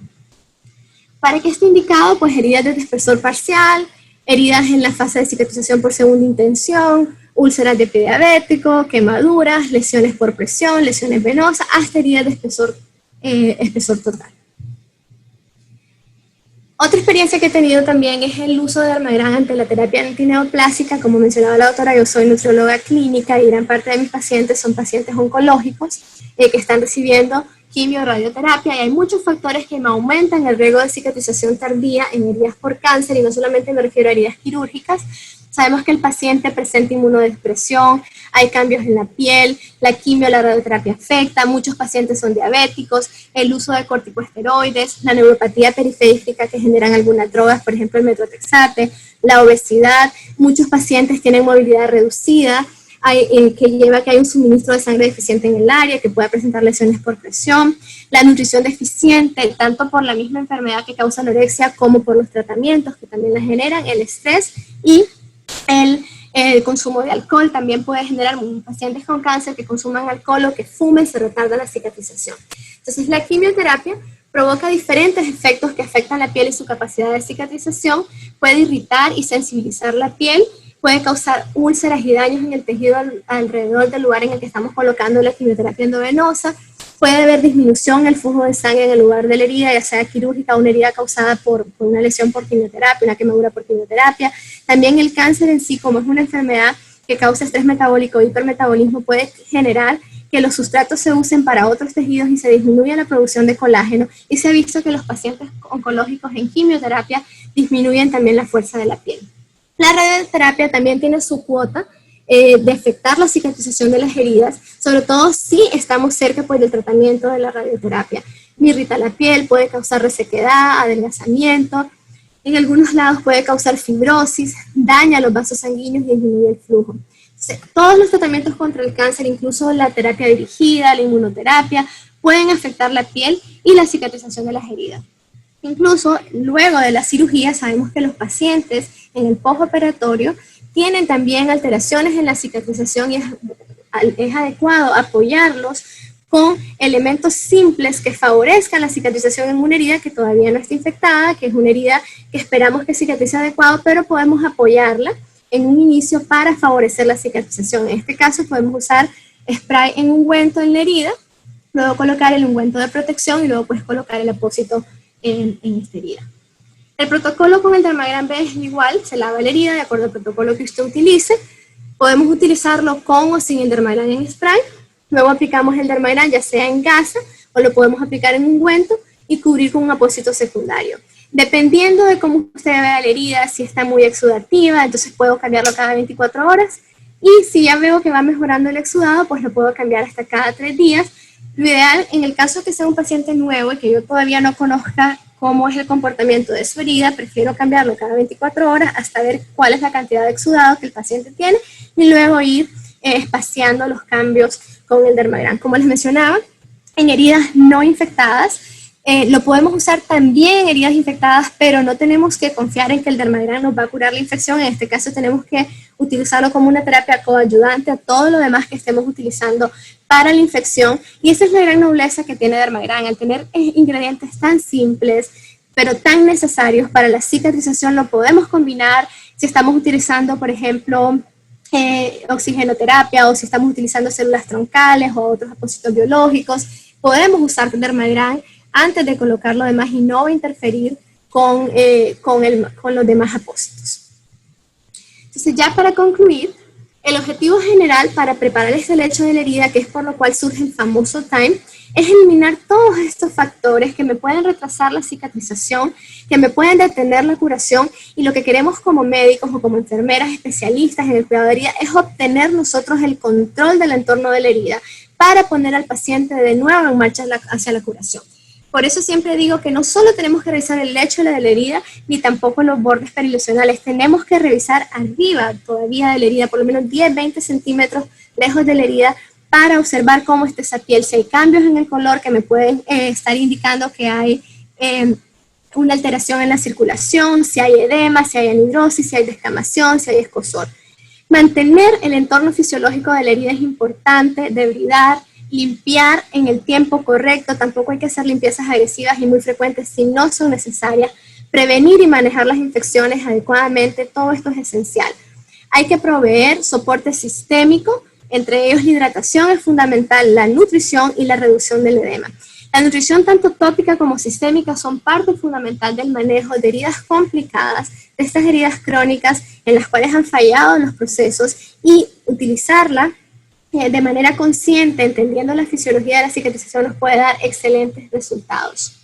¿Para qué está indicado? Pues heridas de espesor parcial, heridas en la fase de cicatrización por segunda intención, úlceras de pie diabético, quemaduras, lesiones por presión, lesiones venosas, hasta heridas de espesor total. Otra experiencia que he tenido también es el uso de Dermagram ante la terapia antineoplásica. Como mencionaba la doctora, yo soy nutrióloga clínica y gran parte de mis pacientes son pacientes oncológicos que están recibiendo quimio, radioterapia, y hay muchos factores que me aumentan el riesgo de cicatrización tardía en heridas por cáncer, y no solamente me refiero a heridas quirúrgicas. Sabemos que el paciente presenta inmunodepresión, hay cambios en la piel, la quimio, la radioterapia afecta, muchos pacientes son diabéticos, el uso de corticosteroides, la neuropatía periférica que generan algunas drogas, por ejemplo el metotrexate, la obesidad, muchos pacientes tienen movilidad reducida, que lleva a que hay un suministro de sangre deficiente en el área, que pueda presentar lesiones por presión, la nutrición deficiente, tanto por la misma enfermedad que causa anorexia como por los tratamientos que también la generan, el estrés y El consumo de alcohol también puede generar, pacientes con cáncer que consuman alcohol o que fumen, se retarda la cicatrización. Entonces la quimioterapia provoca diferentes efectos que afectan la piel y su capacidad de cicatrización, puede irritar y sensibilizar la piel, puede causar úlceras y daños en el tejido alrededor del lugar en el que estamos colocando la quimioterapia endovenosa, puede haber disminución en el flujo de sangre en el lugar de la herida, ya sea quirúrgica o una herida causada por una lesión por quimioterapia, una quemadura por quimioterapia. También el cáncer en sí, como es una enfermedad que causa estrés metabólico, hipermetabolismo, puede generar que los sustratos se usen para otros tejidos y se disminuye la producción de colágeno, y se ha visto que los pacientes oncológicos en quimioterapia disminuyen también la fuerza de la piel. La radioterapia también tiene su cuota de afectar la cicatrización de las heridas, sobre todo si estamos cerca pues, del tratamiento de la radioterapia. Irrita la piel, puede causar resequedad, adelgazamiento, en algunos lados puede causar fibrosis, daña los vasos sanguíneos y disminuye el flujo. Todos los tratamientos contra el cáncer, incluso la terapia dirigida, la inmunoterapia, pueden afectar la piel y la cicatrización de las heridas. Incluso luego de la cirugía sabemos que los pacientes en el postoperatorio tienen también alteraciones en la cicatrización y es adecuado apoyarlos con elementos simples que favorezcan la cicatrización en una herida que todavía no está infectada, que es una herida que esperamos que cicatrice adecuado, pero podemos apoyarla en un inicio para favorecer la cicatrización. En este caso podemos usar spray en ungüento en la herida, luego colocar el ungüento de protección y luego pues colocar el apósito en esta herida. El protocolo con el Dermagram B es igual, se lava la herida de acuerdo al protocolo que usted utilice. Podemos utilizarlo con o sin el Dermagram en spray. Luego aplicamos el Dermagram ya sea en gasa o lo podemos aplicar en ungüento y cubrir con un apósito secundario. Dependiendo de cómo usted vea la herida, si está muy exudativa, entonces puedo cambiarlo cada 24 horas. Y si ya veo que va mejorando el exudado, pues lo puedo cambiar hasta cada 3 días. Lo ideal, en el caso que sea un paciente nuevo y que yo todavía no conozca cómo es el comportamiento de su herida, prefiero cambiarlo cada 24 horas hasta ver cuál es la cantidad de exudado que el paciente tiene y luego ir espaciando los cambios con el Dermagram. Como les mencionaba, en heridas no infectadas, lo podemos usar también en heridas infectadas, pero no tenemos que confiar en que el Dermagram nos va a curar la infección. En este caso tenemos que utilizarlo como una terapia coayudante a todo lo demás que estemos utilizando para la infección. Y esa es la gran nobleza que tiene Dermagram, al tener ingredientes tan simples, pero tan necesarios para la cicatrización. Lo podemos combinar si estamos utilizando, por ejemplo, oxigenoterapia o si estamos utilizando células troncales o otros apósitos biológicos. Podemos usar Dermagram antes de colocar lo demás y no va a interferir con los demás apósitos. Entonces, ya para concluir, el objetivo general para preparar este lecho de la herida, que es por lo cual surge el famoso TIME, es eliminar todos estos factores que me pueden retrasar la cicatrización, que me pueden detener la curación, y lo que queremos como médicos o como enfermeras especialistas en el cuidado de herida es obtener nosotros el control del entorno de la herida para poner al paciente de nuevo en marcha hacia la curación. Por eso siempre digo que no solo tenemos que revisar el lecho de la herida, ni tampoco los bordes perilesionales, tenemos que revisar arriba todavía de la herida, por lo menos 10-20 centímetros lejos de la herida, para observar cómo está esa piel, si hay cambios en el color que me pueden estar indicando que hay una alteración en la circulación, si hay edema, si hay anhidrosis, si hay descamación, si hay escozor. Mantener el entorno fisiológico de la herida es importante, debridar, limpiar en el tiempo correcto, tampoco hay que hacer limpiezas agresivas y muy frecuentes si no son necesarias, prevenir y manejar las infecciones adecuadamente, todo esto es esencial. Hay que proveer soporte sistémico, entre ellos la hidratación es fundamental, la nutrición y la reducción del edema. La nutrición tanto tópica como sistémica son parte fundamental del manejo de heridas complicadas, de estas heridas crónicas en las cuales han fallado los procesos, y utilizarla de manera consciente, entendiendo la fisiología de la cicatrización, nos puede dar excelentes resultados.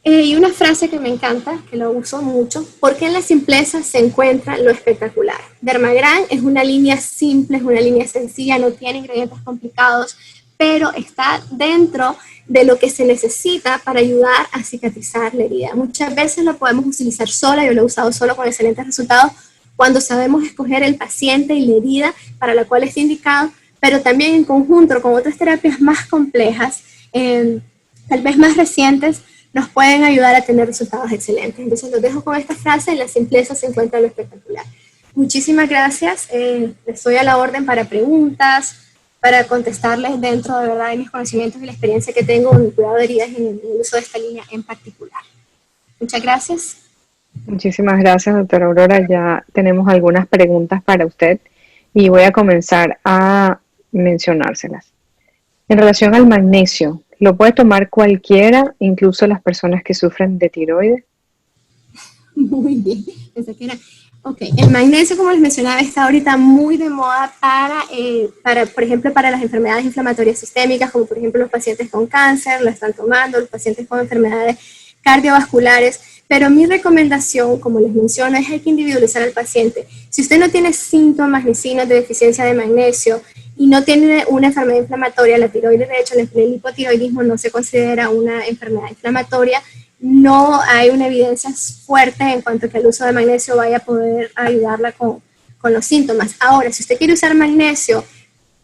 Y una frase que me encanta, que lo uso mucho: porque en la simpleza se encuentra lo espectacular. Dermagram es una línea simple, es una línea sencilla, no tiene ingredientes complicados, pero está dentro de lo que se necesita para ayudar a cicatrizar la herida. Muchas veces lo podemos utilizar sola, yo lo he usado solo con excelentes resultados, cuando sabemos escoger el paciente y la herida para la cual está indicado, pero también en conjunto con otras terapias más complejas, tal vez más recientes, nos pueden ayudar a tener resultados excelentes. Entonces los dejo con esta frase: en la simpleza se encuentra lo espectacular. Muchísimas gracias. Estoy a la orden para preguntas, para contestarles dentro de verdad de mis conocimientos y la experiencia que tengo en el cuidado de heridas y en el uso de esta línea en particular. Muchas gracias. Muchísimas gracias, doctora Aurora. Ya tenemos algunas preguntas para usted y voy a comenzar a mencionárselas. En relación al magnesio, ¿lo puede tomar cualquiera, incluso las personas que sufren de tiroides? Muy bien. Pensé que era. Ok, el magnesio, como les mencionaba, está ahorita muy de moda por ejemplo, para las enfermedades inflamatorias sistémicas, como por ejemplo los pacientes con cáncer, lo están tomando, los pacientes con enfermedades cardiovasculares, pero mi recomendación, como les menciono, es hay que individualizar al paciente. Si usted no tiene síntomas ni signos de deficiencia de magnesio y no tiene una enfermedad inflamatoria, la tiroides, de hecho, el hipotiroidismo no se considera una enfermedad inflamatoria, no hay una evidencia fuerte en cuanto a que el uso de magnesio vaya a poder ayudarla con los síntomas. Ahora, si usted quiere usar magnesio,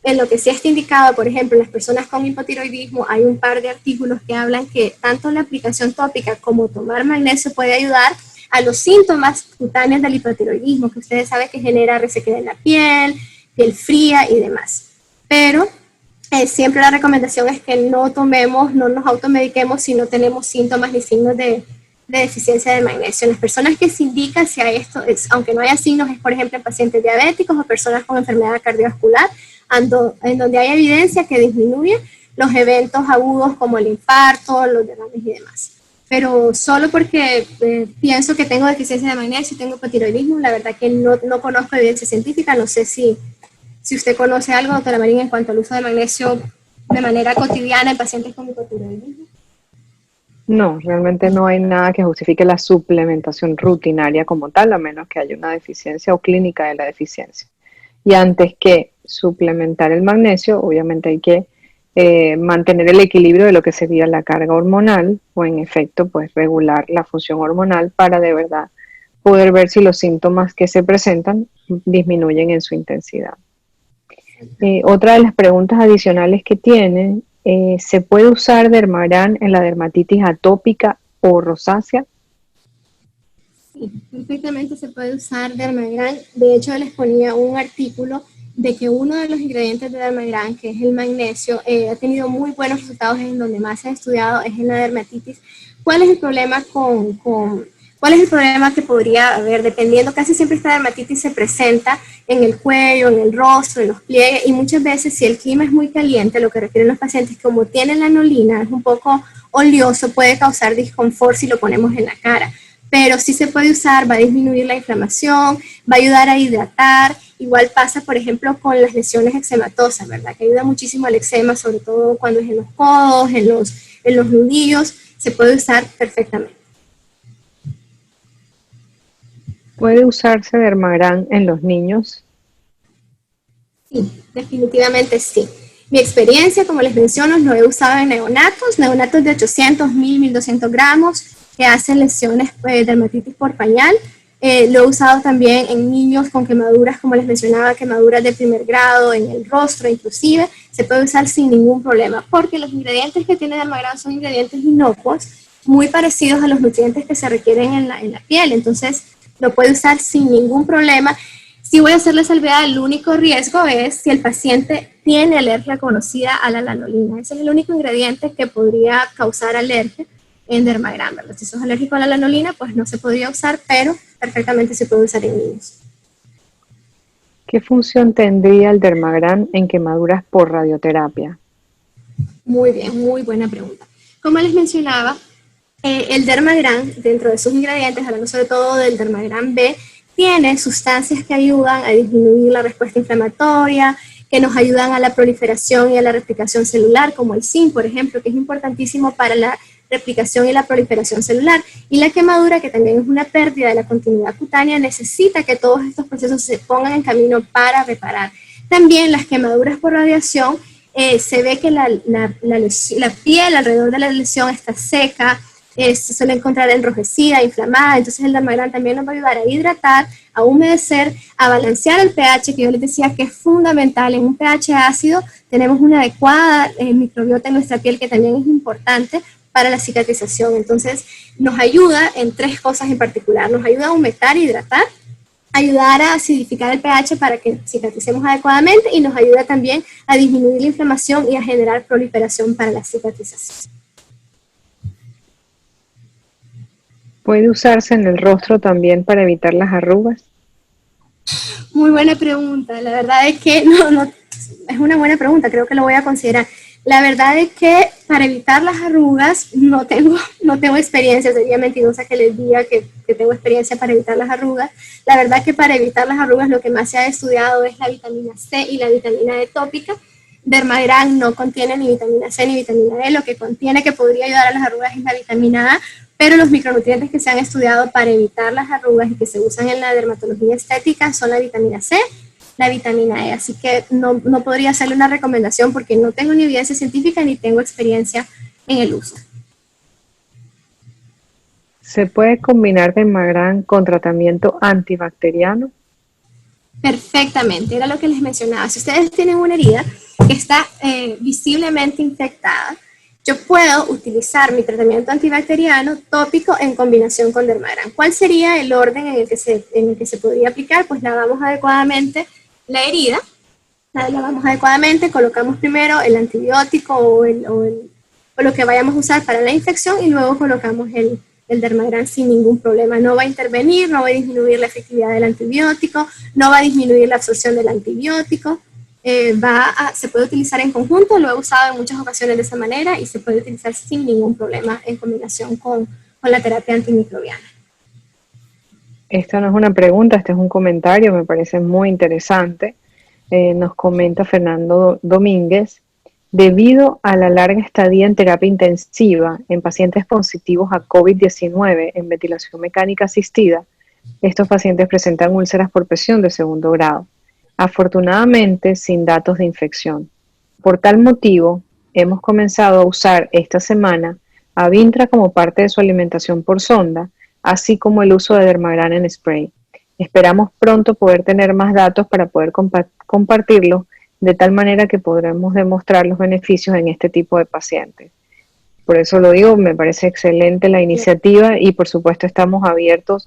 en lo que sí está indicado, por ejemplo, en las personas con hipotiroidismo, hay un par de artículos que hablan que tanto la aplicación tópica como tomar magnesio puede ayudar a los síntomas cutáneos del hipotiroidismo, que ustedes saben que genera resequedad en la piel, piel fría y demás. Pero siempre la recomendación es que no tomemos, no nos automediquemos si no tenemos síntomas ni signos de deficiencia de magnesio. En las personas que se indica si hay esto, aunque no haya signos, es por ejemplo en pacientes diabéticos o personas con enfermedad cardiovascular, en donde hay evidencia que disminuye los eventos agudos como el infarto, los derrames y demás. Pero solo porque pienso que tengo deficiencia de magnesio y tengo hipotiroidismo, la verdad que no conozco evidencia científica, no sé si usted conoce algo, doctora Marín, en cuanto al uso de magnesio de manera cotidiana en pacientes con hipotiroidismo. No, realmente no hay nada que justifique la suplementación rutinaria como tal, a menos que haya una deficiencia o clínica de la deficiencia. Y antes que suplementar el magnesio, obviamente hay que mantener el equilibrio de lo que sería la carga hormonal o en efecto pues regular la función hormonal para de verdad poder ver si los síntomas que se presentan disminuyen en su intensidad. Otra de las preguntas adicionales que tienen, ¿se puede usar Dermabrán en la dermatitis atópica o rosácea? Sí, perfectamente se puede usar Dermabrán. De hecho, les ponía un artículo de que uno de los ingredientes de Dermabrán, que es el magnesio, ha tenido muy buenos resultados en donde más se ha estudiado, es en la dermatitis. ¿Cuál es el problema cuál es el problema que podría haber? Dependiendo, casi siempre esta dermatitis se presenta en el cuello, en el rostro, en los pliegues, y muchas veces si el clima es muy caliente, lo que refieren los pacientes, como tienen lanolina, es un poco oleoso, puede causar disconfort si lo ponemos en la cara. Pero sí se puede usar, va a disminuir la inflamación, va a ayudar a hidratar. Igual pasa, por ejemplo, con las lesiones eczematosas, ¿verdad? Que ayuda muchísimo al eczema, sobre todo cuando es en los codos, en los nudillos, se puede usar perfectamente. ¿Puede usarse Dermabrán en los niños? Sí, definitivamente sí. Mi experiencia, como les menciono, lo he usado en neonatos de 800, 1000, 1200 gramos, que hacen lesiones de dermatitis por pañal. Lo he usado también en niños con quemaduras, como les mencionaba, quemaduras de primer grado, en el rostro inclusive, se puede usar sin ningún problema, porque los ingredientes que tiene Dermabrán son ingredientes inocuos, muy parecidos a los nutrientes que se requieren en la piel, entonces lo puede usar sin ningún problema. Sí voy a hacer la salvedad, el único riesgo es si el paciente tiene alergia conocida a la lanolina. Ese es el único ingrediente que podría causar alergia en Dermabrán. Si sos alérgico a la lanolina, pues no se podría usar, pero perfectamente se puede usar en niños. ¿Qué función tendría el Dermabrán en quemaduras por radioterapia? Muy bien, muy buena pregunta. Como les mencionaba, el Dermabrán, dentro de sus ingredientes, hablando sobre todo del Dermabrán B, tiene sustancias que ayudan a disminuir la respuesta inflamatoria, que nos ayudan a la proliferación y a la replicación celular, como el zinc, por ejemplo, que es importantísimo para la replicación y la proliferación celular. Y la quemadura, que también es una pérdida de la continuidad cutánea, necesita que todos estos procesos se pongan en camino para reparar. También las quemaduras por radiación, se ve que la piel alrededor de la lesión está seca, se suele encontrar enrojecida, inflamada, entonces el Dermabrán también nos va a ayudar a hidratar, a humedecer, a balancear el pH, que yo les decía que es fundamental. En un pH ácido tenemos una adecuada microbiota en nuestra piel que también es importante para la cicatrización, entonces nos ayuda en tres cosas en particular, nos ayuda a humectar e hidratar, ayudar a acidificar el pH para que cicatricemos adecuadamente y nos ayuda también a disminuir la inflamación y a generar proliferación para la cicatrización. ¿Puede usarse en el rostro también para evitar las arrugas? Muy buena pregunta. La verdad es que no, es una buena pregunta, creo que lo voy a considerar. La verdad es que para evitar las arrugas no tengo experiencia, sería mentirosa que les diga que tengo experiencia para evitar las arrugas. La verdad es que para evitar las arrugas lo que más se ha estudiado es la vitamina C y la vitamina D tópica. Dermaderan no contiene ni vitamina C ni vitamina D, lo que contiene que podría ayudar a las arrugas es la vitamina A, pero los micronutrientes que se han estudiado para evitar las arrugas y que se usan en la dermatología estética son la vitamina C, la vitamina E, así que no podría hacerle una recomendación porque no tengo ni evidencia científica ni tengo experiencia en el uso. ¿Se puede combinar Dermagran con tratamiento antibacteriano? Perfectamente, era lo que les mencionaba. Si ustedes tienen una herida que está visiblemente infectada, yo puedo utilizar mi tratamiento antibacteriano tópico en combinación con Dermagram. ¿Cuál sería el orden en el que se podría aplicar? Pues lavamos adecuadamente la herida, la lavamos adecuadamente, colocamos primero el antibiótico o lo que vayamos a usar para la infección y luego colocamos el Dermagram sin ningún problema. No va a intervenir, no va a disminuir la efectividad del antibiótico, no va a disminuir la absorción del antibiótico. Se puede utilizar en conjunto, lo he usado en muchas ocasiones de esa manera y se puede utilizar sin ningún problema en combinación con la terapia antimicrobiana. Esta no es una pregunta, este es un comentario, me parece muy interesante. Nos comenta Fernando Domínguez, debido a la larga estadía en terapia intensiva en pacientes positivos a COVID-19 en ventilación mecánica asistida, estos pacientes presentan úlceras por presión de segundo grado, afortunadamente sin datos de infección. Por tal motivo, hemos comenzado a usar esta semana Avintra como parte de su alimentación por sonda, así como el uso de Dermagran en spray. Esperamos pronto poder tener más datos para poder compartirlos de tal manera que podremos demostrar los beneficios en este tipo de pacientes. Por eso lo digo, me parece excelente la iniciativa y por supuesto estamos abiertos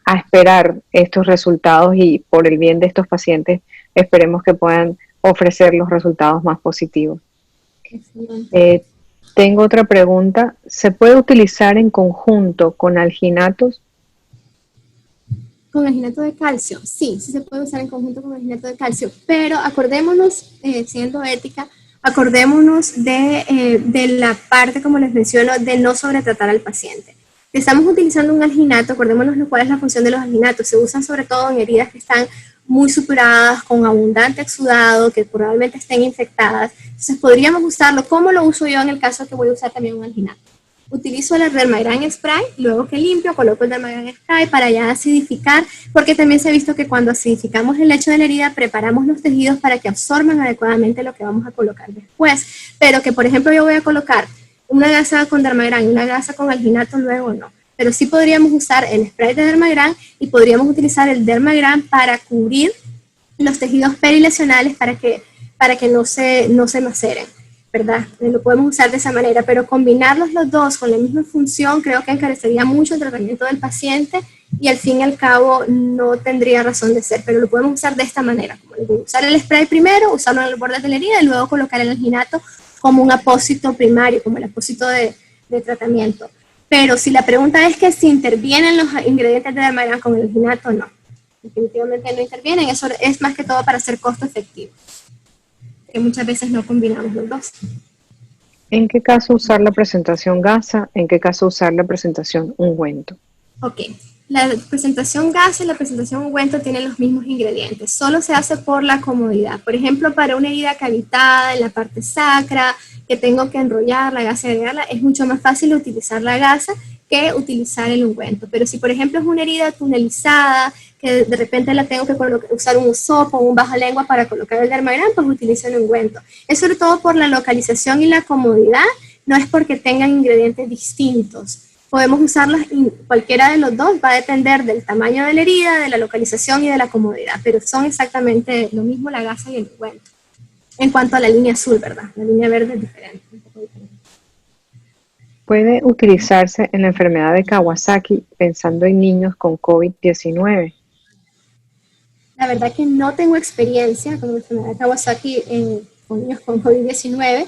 a esperar estos resultados y por el bien de estos pacientes esperemos que puedan ofrecer los resultados más positivos. Tengo otra pregunta. ¿Se puede utilizar en conjunto con alginatos? Con alginato de calcio, sí se puede usar en conjunto con alginato de calcio, pero acordémonos, siendo ética, acordémonos de la parte, como les menciono, de no sobretratar al paciente. Si estamos utilizando un alginato, acordémonos cuál es la función de los alginatos. Se usan sobre todo en heridas que están muy supuradas, con abundante exudado, que probablemente estén infectadas. Entonces podríamos usarlo, como lo uso yo en el caso que voy a usar también un alginato. Utilizo el Dermagram Spray, luego que limpio, coloco el Dermagram Spray para ya acidificar, porque también se ha visto que cuando acidificamos el lecho de la herida, preparamos los tejidos para que absorban adecuadamente lo que vamos a colocar después. Pero que, por ejemplo, yo voy a colocar una gasa con Dermagram y una gasa con alginato, luego no. Pero sí podríamos usar el spray de Dermagram y podríamos utilizar el Dermagram para cubrir los tejidos perilesionales para que no se maceren, ¿verdad? Lo podemos usar de esa manera, pero combinarlos los dos con la misma función creo que encarecería mucho el tratamiento del paciente y al fin y al cabo no tendría razón de ser, pero lo podemos usar de esta manera, como les digo, usar el spray primero, usarlo en el borde de la herida y luego colocar el alginato como un apósito primario, como el apósito de tratamiento. Pero si la pregunta es que si intervienen los ingredientes de Dermagram con el alginato, no. Definitivamente no intervienen, eso es más que todo para ser costo efectivo, que muchas veces no combinamos los dos. ¿En qué caso usar la presentación gasa? ¿En qué caso usar la presentación ungüento? Ok, la presentación gasa y la presentación ungüento tienen los mismos ingredientes, solo se hace por la comodidad. Por ejemplo, para una herida cavitada en la parte sacra, que tengo que enrollar la gasa y agregarla, es mucho más fácil utilizar la gasa que utilizar el ungüento. Pero si, por ejemplo, es una herida tunelizada, que de repente la tengo que usar un hisopo o un baja lengua para colocar el Dermagram, pues utilizo el ungüento. Es sobre todo por la localización y la comodidad, no es porque tengan ingredientes distintos. Podemos usarlos cualquiera de los dos, va a depender del tamaño de la herida, de la localización y de la comodidad, pero son exactamente lo mismo la gasa y el ungüento. En cuanto a la línea azul, ¿verdad? La línea verde es diferente, un poco diferente. ¿Puede utilizarse en la enfermedad de Kawasaki pensando en niños con COVID-19? La verdad que no tengo experiencia con la enfermedad de Kawasaki con niños con COVID-19,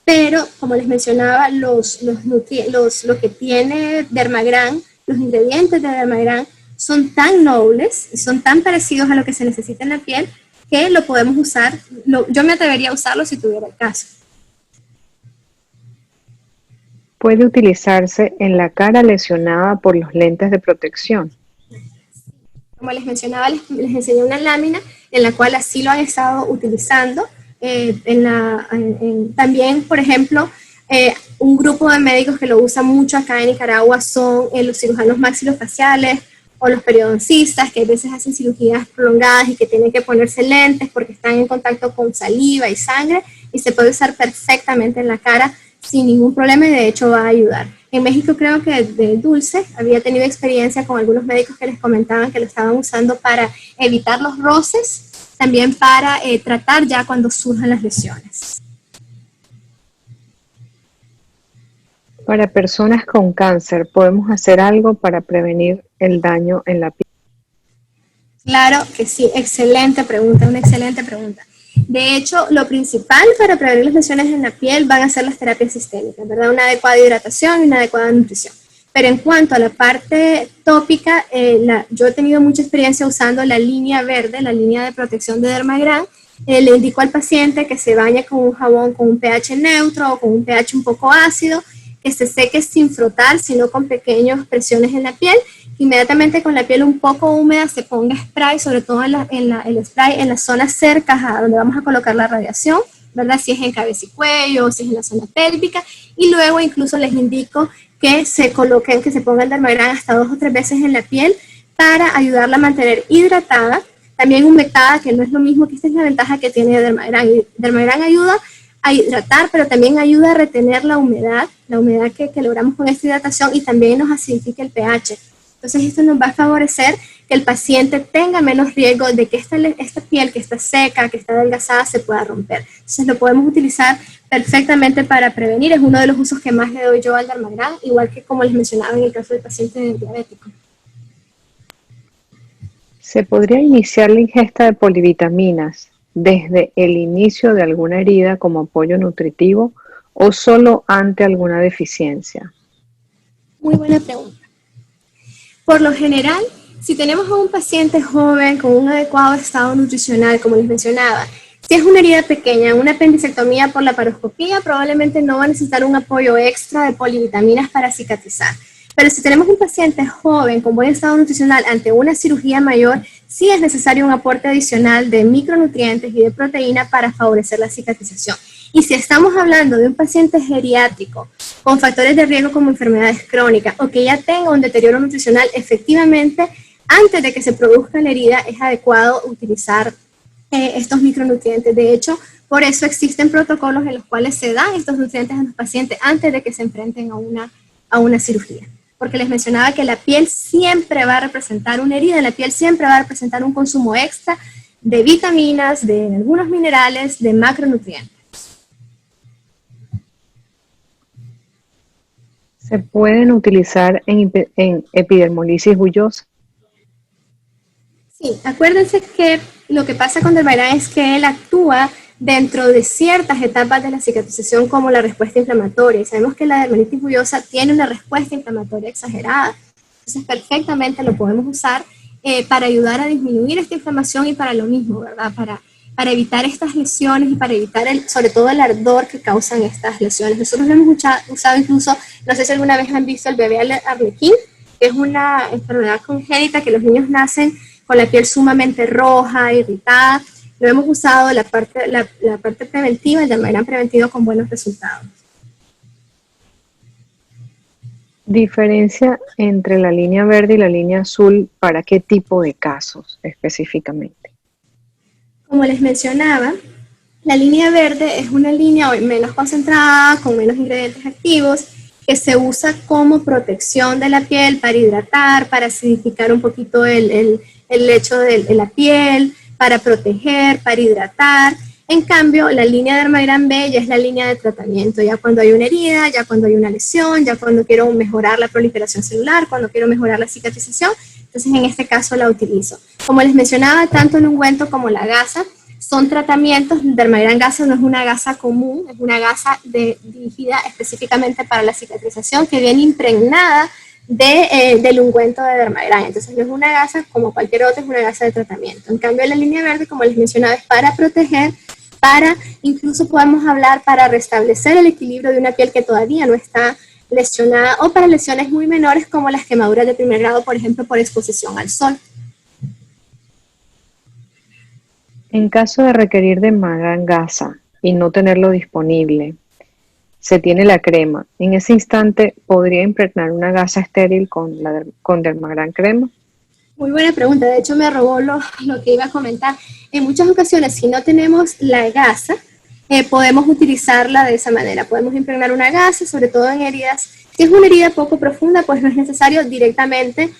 pero como les mencionaba, lo que tiene Dermagran, los ingredientes de Dermagran son tan nobles y son tan parecidos a lo que se necesita en la piel que lo podemos usar. Yo me atrevería a usarlo si tuviera el caso. Puede utilizarse en la cara lesionada por los lentes de protección. Como les mencionaba, les enseñé una lámina en la cual así lo han estado utilizando. También, por ejemplo, un grupo de médicos que lo usan mucho acá en Nicaragua son los cirujanos maxilofaciales o los periodoncistas, que a veces hacen cirugías prolongadas y que tienen que ponerse lentes porque están en contacto con saliva y sangre, y se puede usar perfectamente en la cara sin ningún problema y de hecho va a ayudar. En México creo que de Dulce había tenido experiencia con algunos médicos que les comentaban que lo estaban usando para evitar los roces, también para tratar ya cuando surjan las lesiones. Para personas con cáncer, ¿podemos hacer algo para prevenir el daño en la piel? Claro que sí, excelente pregunta, una excelente pregunta. De hecho, lo principal para prevenir las lesiones en la piel van a ser las terapias sistémicas, ¿verdad? Una adecuada hidratación y una adecuada nutrición. Pero en cuanto a la parte tópica, yo he tenido mucha experiencia usando la línea verde, la línea de protección de Dermagran. Le indico al paciente que se bañe con un jabón con un pH neutro o con un pH un poco ácido, que se seque sin frotar, sino con pequeñas presiones en la piel. Inmediatamente con la piel un poco húmeda se ponga spray, sobre todo el spray en las zonas cercas a donde vamos a colocar la radiación, ¿verdad? Si es en cabeza y cuello, si es en la zona pélvica, y luego incluso les indico que se ponga el Dermagran hasta 2 o 3 veces en la piel para ayudarla a mantener hidratada, también humectada, que no es lo mismo, que esta es la ventaja que tiene Dermagran. Dermagran ayuda a hidratar, pero también ayuda a retener la humedad que logramos con esta hidratación, y también nos acidifica el pH. Entonces esto nos va a favorecer que el paciente tenga menos riesgo de que esta piel que está seca, que está adelgazada, se pueda romper. Entonces lo podemos utilizar perfectamente para prevenir. Es uno de los usos que más le doy yo al Dermagran, igual que como les mencionaba en el caso del paciente diabético. ¿Se podría iniciar la ingesta de polivitaminas desde el inicio de alguna herida como apoyo nutritivo o solo ante alguna deficiencia? Muy buena pregunta. Por lo general, si tenemos a un paciente joven con un adecuado estado nutricional, como les mencionaba, si es una herida pequeña, una apendicectomía por laparoscopía, probablemente no va a necesitar un apoyo extra de polivitaminas para cicatrizar. Pero si tenemos un paciente joven con buen estado nutricional ante una cirugía mayor, sí es necesario un aporte adicional de micronutrientes y de proteína para favorecer la cicatrización. Y si estamos hablando de un paciente geriátrico con factores de riesgo como enfermedades crónicas o que ya tenga un deterioro nutricional, efectivamente, antes de que se produzca la herida, es adecuado utilizar estos micronutrientes. De hecho, por eso existen protocolos en los cuales se dan estos nutrientes a los pacientes antes de que se enfrenten a una cirugía. Porque les mencionaba que la piel siempre va a representar una herida, la piel siempre va a representar un consumo extra de vitaminas, de algunos minerales, de macronutrientes. ¿Se pueden utilizar en epidermolisis bullosa? Sí, acuérdense que lo que pasa con Dermagran es que él actúa dentro de ciertas etapas de la cicatrización como la respuesta inflamatoria. Y sabemos que la dermatitis bullosa tiene una respuesta inflamatoria exagerada. Entonces, perfectamente lo podemos usar para ayudar a disminuir esta inflamación y para lo mismo, ¿verdad? Para evitar estas lesiones y para evitar sobre todo el ardor que causan estas lesiones. Nosotros lo hemos usado incluso, no sé si alguna vez han visto el bebé arlequín, que es una enfermedad congénita que los niños nacen con la piel sumamente roja, irritada. Lo hemos usado la parte preventiva, el Dermagran preventivo, con buenos resultados. ¿Diferencia entre la línea verde y la línea azul para qué tipo de casos específicamente? Como les mencionaba, la línea verde es una línea menos concentrada, con menos ingredientes activos, que se usa como protección de la piel para hidratar, para acidificar un poquito el lecho de la piel, para proteger, para hidratar. En cambio, la línea de Dermagran B ya es la línea de tratamiento, ya cuando hay una herida, ya cuando hay una lesión, ya cuando quiero mejorar la proliferación celular, cuando quiero mejorar la cicatrización, entonces en este caso la utilizo. Como les mencionaba, tanto el ungüento como la gasa son tratamientos. Dermagram gasa no es una gasa común, es una gasa dirigida específicamente para la cicatrización que viene impregnada del ungüento de Dermagram. Entonces no es una gasa como cualquier otra, es una gasa de tratamiento. En cambio, la línea verde, como les mencionaba, es para proteger, incluso podemos hablar para restablecer el equilibrio de una piel que todavía no está lesionada, o para lesiones muy menores como las quemaduras de primer grado, por ejemplo, por exposición al sol. En caso de requerir de Dermagram gasa y no tenerlo disponible, se tiene la crema. En ese instante, ¿podría impregnar una gasa estéril con Dermagram crema? Muy buena pregunta. De hecho, me robó lo que iba a comentar. En muchas ocasiones, si no tenemos la gasa, podemos utilizarla de esa manera. Podemos impregnar una gasa, sobre todo en heridas. Si es una herida poco profunda, pues no es necesario directamente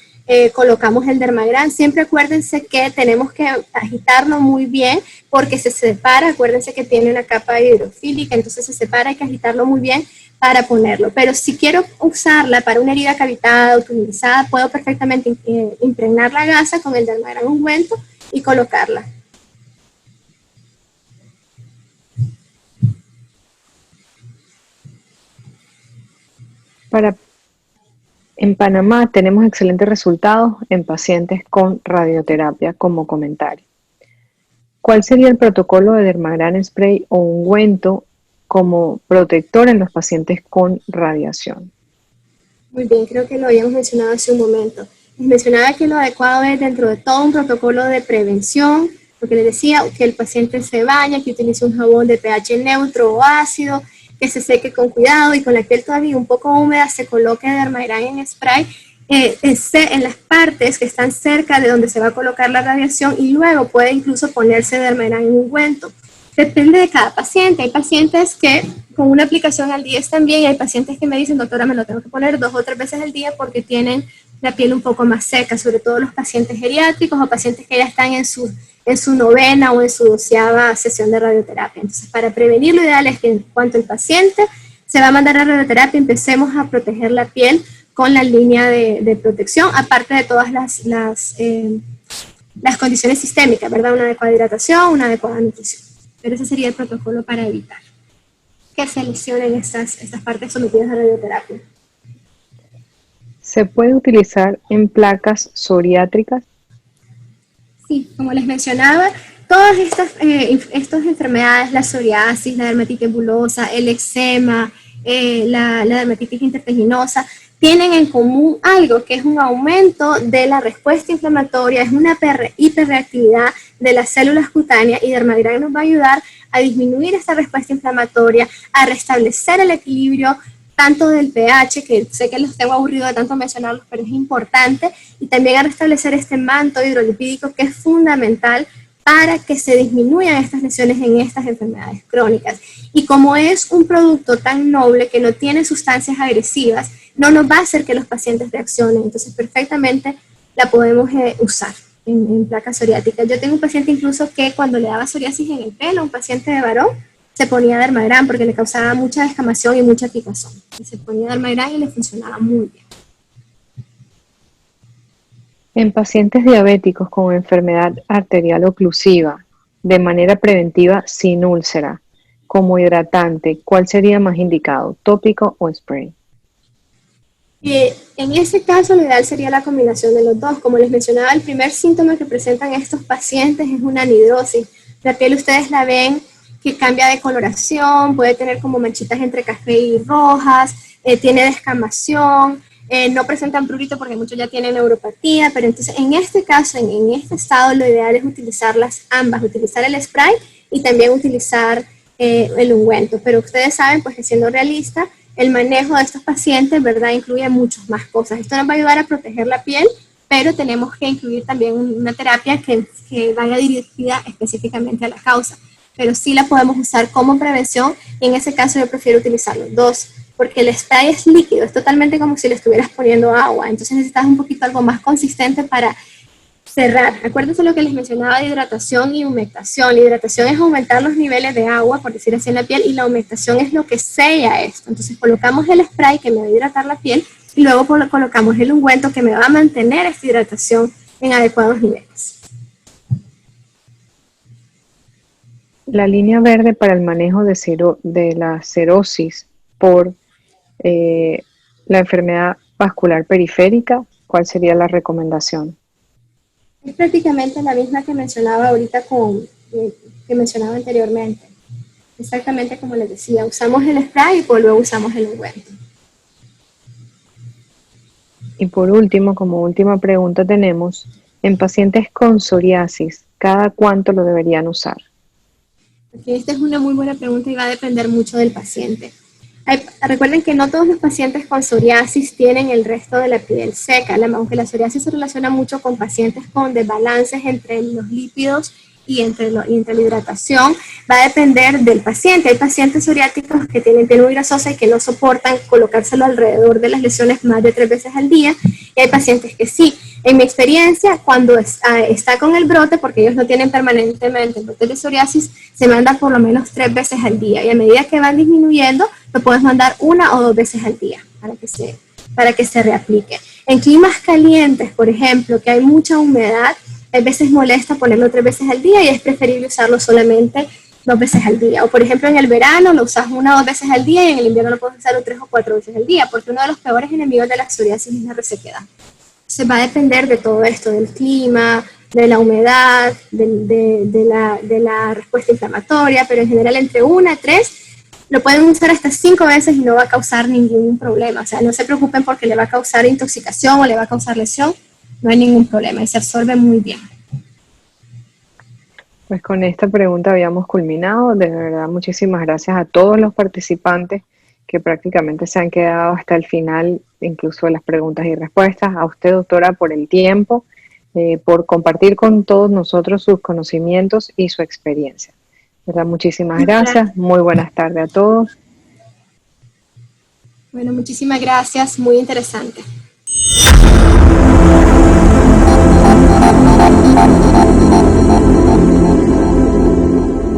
colocamos el Dermagram. Siempre acuérdense que tenemos que agitarlo muy bien porque se separa. Acuérdense que tiene una capa hidrofílica, entonces se separa, hay que agitarlo muy bien para ponerlo. Pero si quiero usarla para una herida cavitada o tunelizada, puedo perfectamente impregnar la gasa con el Dermagram ungüento y colocarla. En Panamá tenemos excelentes resultados en pacientes con radioterapia como comentario. ¿Cuál sería el protocolo de Dermagram spray o ungüento como protector en los pacientes con radiación? Muy bien, creo que lo habíamos mencionado hace un momento. Les mencionaba que lo adecuado es dentro de todo un protocolo de prevención, porque les decía que el paciente se baña, que utilice un jabón de pH neutro o ácido, que se seque con cuidado y con la piel todavía un poco húmeda se coloque Dermagram en spray en las partes que están cerca de donde se va a colocar la radiación, y luego puede incluso ponerse Dermagram en ungüento. Depende de cada paciente. Hay pacientes que con una aplicación al día están bien, y hay pacientes que me dicen, doctora, me lo tengo que poner 2 o 3 veces al día porque tienen la piel un poco más seca, sobre todo los pacientes geriátricos o pacientes que ya están en su 9ª o en su 12ª sesión de radioterapia. Entonces, para prevenir, lo ideal es que en cuanto el paciente se va a mandar a radioterapia, empecemos a proteger la piel con la línea de protección, aparte de todas las condiciones sistémicas, ¿verdad? Una adecuada hidratación, una adecuada nutrición. Pero ese sería el protocolo para evitar que se lesionen estas partes sometidas a radioterapia. ¿Se puede utilizar en placas psoriátricas? Sí, como les mencionaba, todas estas enfermedades, la psoriasis, la dermatitis bulosa, el eczema, la dermatitis interteginosa, tienen en común algo, que es un aumento de la respuesta inflamatoria, es una hiperreactividad de las células cutáneas, y Dermagram nos va a ayudar a disminuir esta respuesta inflamatoria, a restablecer el equilibrio tanto del pH, que sé que los tengo aburrido de tanto mencionarlos, pero es importante, y también a restablecer este manto hidrolipídico que es fundamental para que se disminuyan estas lesiones en estas enfermedades crónicas. Y como es un producto tan noble que no tiene sustancias agresivas, no nos va a hacer que los pacientes reaccionen, entonces perfectamente la podemos usar en placas psoriáticas. Yo tengo un paciente incluso que cuando le daba psoriasis en el pelo, un paciente de varón, se ponía Dermagram porque le causaba mucha descamación y mucha picazón. Y se ponía Dermagram y le funcionaba muy bien. En pacientes diabéticos con enfermedad arterial oclusiva, de manera preventiva sin úlcera, como hidratante, ¿cuál sería más indicado, tópico o spray? En ese caso, lo ideal sería la combinación de los dos. Como les mencionaba, el primer síntoma que presentan estos pacientes es una anidrosis. La piel ustedes la ven que cambia de coloración, puede tener como manchitas entre café y rojas, tiene descamación, no presentan prurito porque muchos ya tienen neuropatía, pero entonces en este caso, en este estado, lo ideal es utilizarlas ambas, utilizar el spray y también utilizar el ungüento. Pero ustedes saben, pues que siendo realista, el manejo de estos pacientes, ¿verdad?, incluye muchas más cosas. Esto nos va a ayudar a proteger la piel, pero tenemos que incluir también una terapia que vaya dirigida específicamente a la causa. Pero sí la podemos usar como prevención, y en ese caso yo prefiero utilizar los dos, porque el spray es líquido, es totalmente como si le estuvieras poniendo agua, entonces necesitas un poquito algo más consistente para cerrar. Acuérdense lo que les mencionaba de hidratación y humectación. La hidratación es aumentar los niveles de agua, por decir así, en la piel, y la humectación es lo que sella esto. Entonces colocamos el spray que me va a hidratar la piel, y luego colocamos el ungüento que me va a mantener esta hidratación en adecuados niveles. la línea verde para el manejo de la cirrosis por la enfermedad vascular periférica, ¿cuál sería la recomendación? Es prácticamente la misma que mencionaba ahorita que mencionaba anteriormente. Exactamente como les decía, usamos el spray y luego usamos el ungüento. Y por último, como última pregunta tenemos, en pacientes con psoriasis, ¿cada cuánto lo deberían usar? Porque esta es una muy buena pregunta y va a depender mucho del paciente. Recuerden que no todos los pacientes con psoriasis tienen el resto de la piel seca, aunque la psoriasis se relaciona mucho con pacientes con desbalances entre los lípidos y entre la hidratación, va a depender del paciente. Hay pacientes psoriáticos que tienen piel muy grasosa y que no soportan colocárselo alrededor de las lesiones más de 3 veces al día, y hay pacientes que sí. En mi experiencia, cuando está con el brote, porque ellos no tienen permanentemente el brote de psoriasis, se manda por lo menos 3 veces al día, y a medida que van disminuyendo, lo puedes mandar 1 o 2 veces al día para que se reaplique. En climas calientes, por ejemplo, que hay mucha humedad, a veces molesta ponerlo 3 veces al día y es preferible usarlo solamente 2 veces al día. O por ejemplo en el verano lo usas 1 o 2 veces al día y en el invierno lo puedes usar 3 o 4 veces al día, porque uno de los peores enemigos de la psoriasis es la resequedad. Se va a depender de todo esto, del clima, de la humedad, de la respuesta inflamatoria, pero en general entre 1 a 3 lo pueden usar hasta 5 veces y no va a causar ningún problema. O sea, no se preocupen porque le va a causar intoxicación o le va a causar lesión. No hay ningún problema y se absorbe muy bien. Pues con esta pregunta habíamos culminado. De verdad, muchísimas gracias a todos los participantes que prácticamente se han quedado hasta el final, incluso de las preguntas y respuestas. A usted, doctora, por el tiempo, por compartir con todos nosotros sus conocimientos y su experiencia. De verdad, muchísimas gracias. Muy buenas tardes a todos. Bueno, muchísimas gracias. Muy interesante.